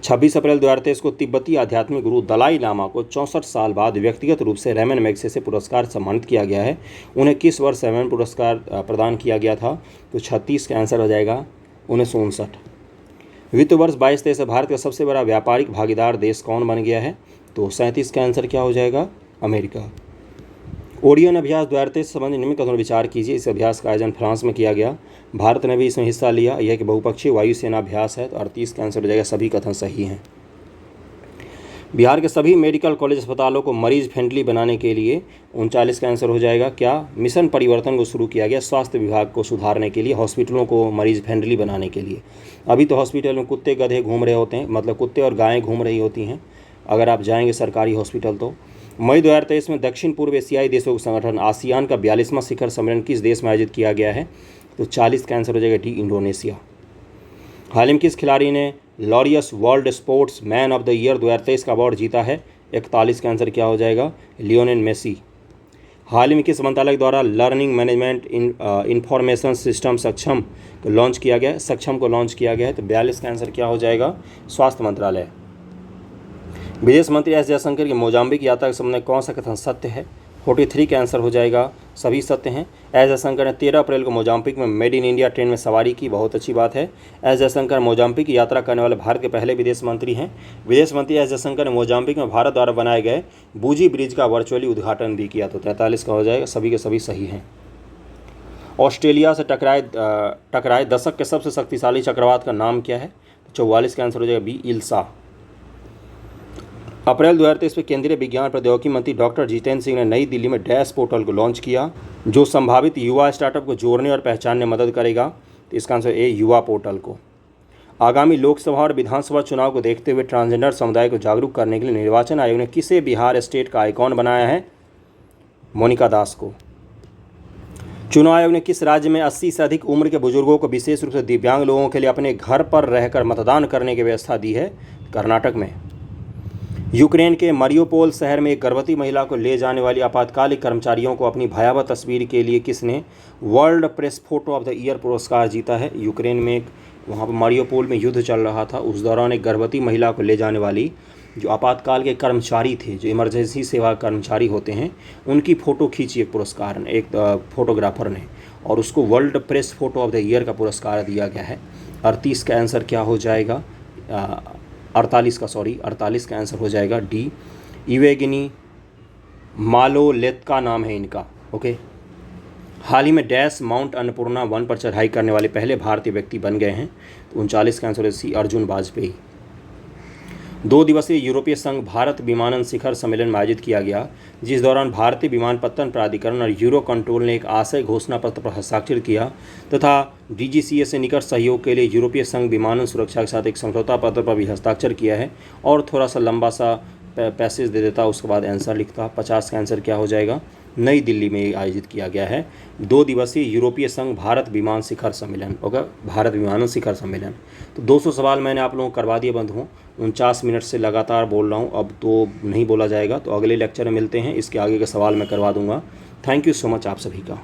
26 अप्रैल 2023 को तिब्बती आध्यात्मिक गुरु दलाई लामा को 64 साल बाद व्यक्तिगत रूप से रैमन मैग्सेसे पुरस्कार सम्मानित किया गया है। उन्हें किस वर्ष रैमन पुरस्कार प्रदान किया गया था? तो 36 का आंसर हो जाएगा 1959। वित्त वर्ष 22-23 से भारत का सबसे बड़ा व्यापारिक भागीदार देश कौन बन गया है? तो 37 का आंसर क्या हो जाएगा? अमेरिका। ओरियन अभ्यास 2023 संबंधी निम्न कथनों पर विचार कीजिए। इस अभ्यास का आयोजन फ्रांस में किया गया, भारत ने भी इसमें हिस्सा लिया। यह एक बहुपक्षीय वायुसेना अभ्यास है। तो 38 का आंसर हो जाएगा, सभी कथन सही हैं। बिहार के सभी मेडिकल कॉलेज अस्पतालों को मरीज फ्रेंडली बनाने के लिए 39 का आंसर हो जाएगा क्या? मिशन परिवर्तन को शुरू किया गया स्वास्थ्य विभाग को सुधारने के लिए, हॉस्पिटलों को मरीज फ्रेंडली बनाने के लिए। अभी तो हॉस्पिटल में कुत्ते गधे घूम रहे होते हैं, मतलब कुत्ते और गायें घूम रही होती हैं अगर आप जाएंगे सरकारी हॉस्पिटल तो। मई 2023 में दक्षिण पूर्व एशियाई देशों के संगठन आसियान का 42वां शिखर सम्मेलन किस देश में आयोजित किया गया है? तो 40 का आंसर हो जाएगा डी, इंडोनेशिया। हाल ही में किस खिलाड़ी ने Laureus world sports man of the year 2023 का अवार्ड जीता है? 41 का आंसर क्या हो जाएगा? Lionel Messi. हाल ही में किस मंत्रालय द्वारा लर्निंग मैनेजमेंट इंफॉर्मेशन सिस्टम सक्षम को लॉन्च किया गया है? सक्षम को लॉन्च किया गया है। तो 42 का आंसर क्या हो जाएगा? स्वास्थ्य मंत्रालय। विदेश मंत्री एस जयशंकर की मोजाम्बिक यात्रा के संबंध में कौन सा कथन सत्य है? 43 का आंसर हो जाएगा, सभी सत्य हैं। एस जयशंकर ने 13 अप्रैल को मोजाम्बिक में मेड इन इंडिया ट्रेन में सवारी की, बहुत अच्छी बात है। एस जयशंकर मोजाम्बिक की यात्रा करने वाले भारत के पहले विदेश मंत्री हैं। विदेश मंत्री एस जयशंकर ने मोजाम्बिक में भारत द्वारा बनाए गए बूजी ब्रिज का वर्चुअली उद्घाटन भी किया। तो 43 का हो जाएगा, सभी के सभी सही हैं। ऑस्ट्रेलिया से टकराए दशक के सबसे शक्तिशाली चक्रवात का नाम क्या है? 44 का आंसर हो जाएगा बी, इल्सा। अप्रैल 2023 में केंद्रीय विज्ञान प्रौद्योगिकी मंत्री डॉक्टर जितेंद्र सिंह ने नई दिल्ली में डैश पोर्टल को लॉन्च किया, जो संभावित युवा स्टार्टअप को जोड़ने और पहचानने में मदद करेगा। तो इसका आंसर ए, युवा पोर्टल को। आगामी लोकसभा और विधानसभा चुनाव को देखते हुए ट्रांसजेंडर समुदाय को जागरूक करने के लिए निर्वाचन आयोग ने किसे बिहार स्टेट का आइकॉन बनाया है? मोनिका दास को। चुनाव आयोग ने किस राज्य में 80 से अधिक उम्र के बुजुर्गों को, विशेष रूप से दिव्यांग लोगों के लिए अपने घर पर रहकर मतदान करने की व्यवस्था दी है? कर्नाटक में। यूक्रेन के मारियोपोल शहर में एक गर्भवती महिला को ले जाने वाली आपातकालिक कर्मचारियों को अपनी भयावह तस्वीर के लिए किसने world press photo of the year पुरस्कार जीता है? यूक्रेन में वहाँ पर मारियोपोल में युद्ध चल रहा था, उस दौरान एक गर्भवती महिला को ले जाने वाली जो आपातकाल के कर्मचारी थे, जो इमरजेंसी सेवा कर्मचारी होते हैं, उनकी फ़ोटो खींची एक पुरस्कार ने, एक फोटोग्राफर ने, और उसको world press photo of the year का पुरस्कार दिया गया है। 38 का आंसर क्या हो जाएगा? 48 का आंसर हो जाएगा डी, इवेगिनी मालोलेत्का नाम है इनका। ओके। हाल ही में डैश माउंट अन्नपूर्णा 1 पर चढ़ाई करने वाले पहले भारतीय व्यक्ति बन गए हैं? तो 39 का आंसर है सी, अर्जुन वाजपेयी। 2 दिवसीय यूरोपीय संघ भारत विमानन शिखर सम्मेलन में आयोजित किया गया, जिस दौरान भारतीय विमानपत्तन प्राधिकरण और यूरो कंट्रोल ने एक आशय घोषणा पत्र पर हस्ताक्षर किया तथा DGCA से निकट सहयोग के लिए यूरोपीय संघ विमानन सुरक्षा के साथ एक समझौता पत्र पर भी हस्ताक्षर किया है। और थोड़ा सा लंबा सा पैसेज दे देता, उसके बाद आंसर लिखता। 50 का आंसर क्या हो जाएगा? नई दिल्ली में आयोजित किया गया है 2 दिवसीय यूरोपीय संघ भारत विमान शिखर सम्मेलन। ओके, भारत विमान शिखर सम्मेलन। तो 200 सवाल मैंने आप लोगों को करवा दिए बंधुओं। 49 मिनट से लगातार बोल रहा हूँ, अब तो नहीं बोला जाएगा। तो अगले लेक्चर में मिलते हैं, इसके आगे के सवाल मैं करवा दूंगा। थैंक यू सो मच आप सभी का।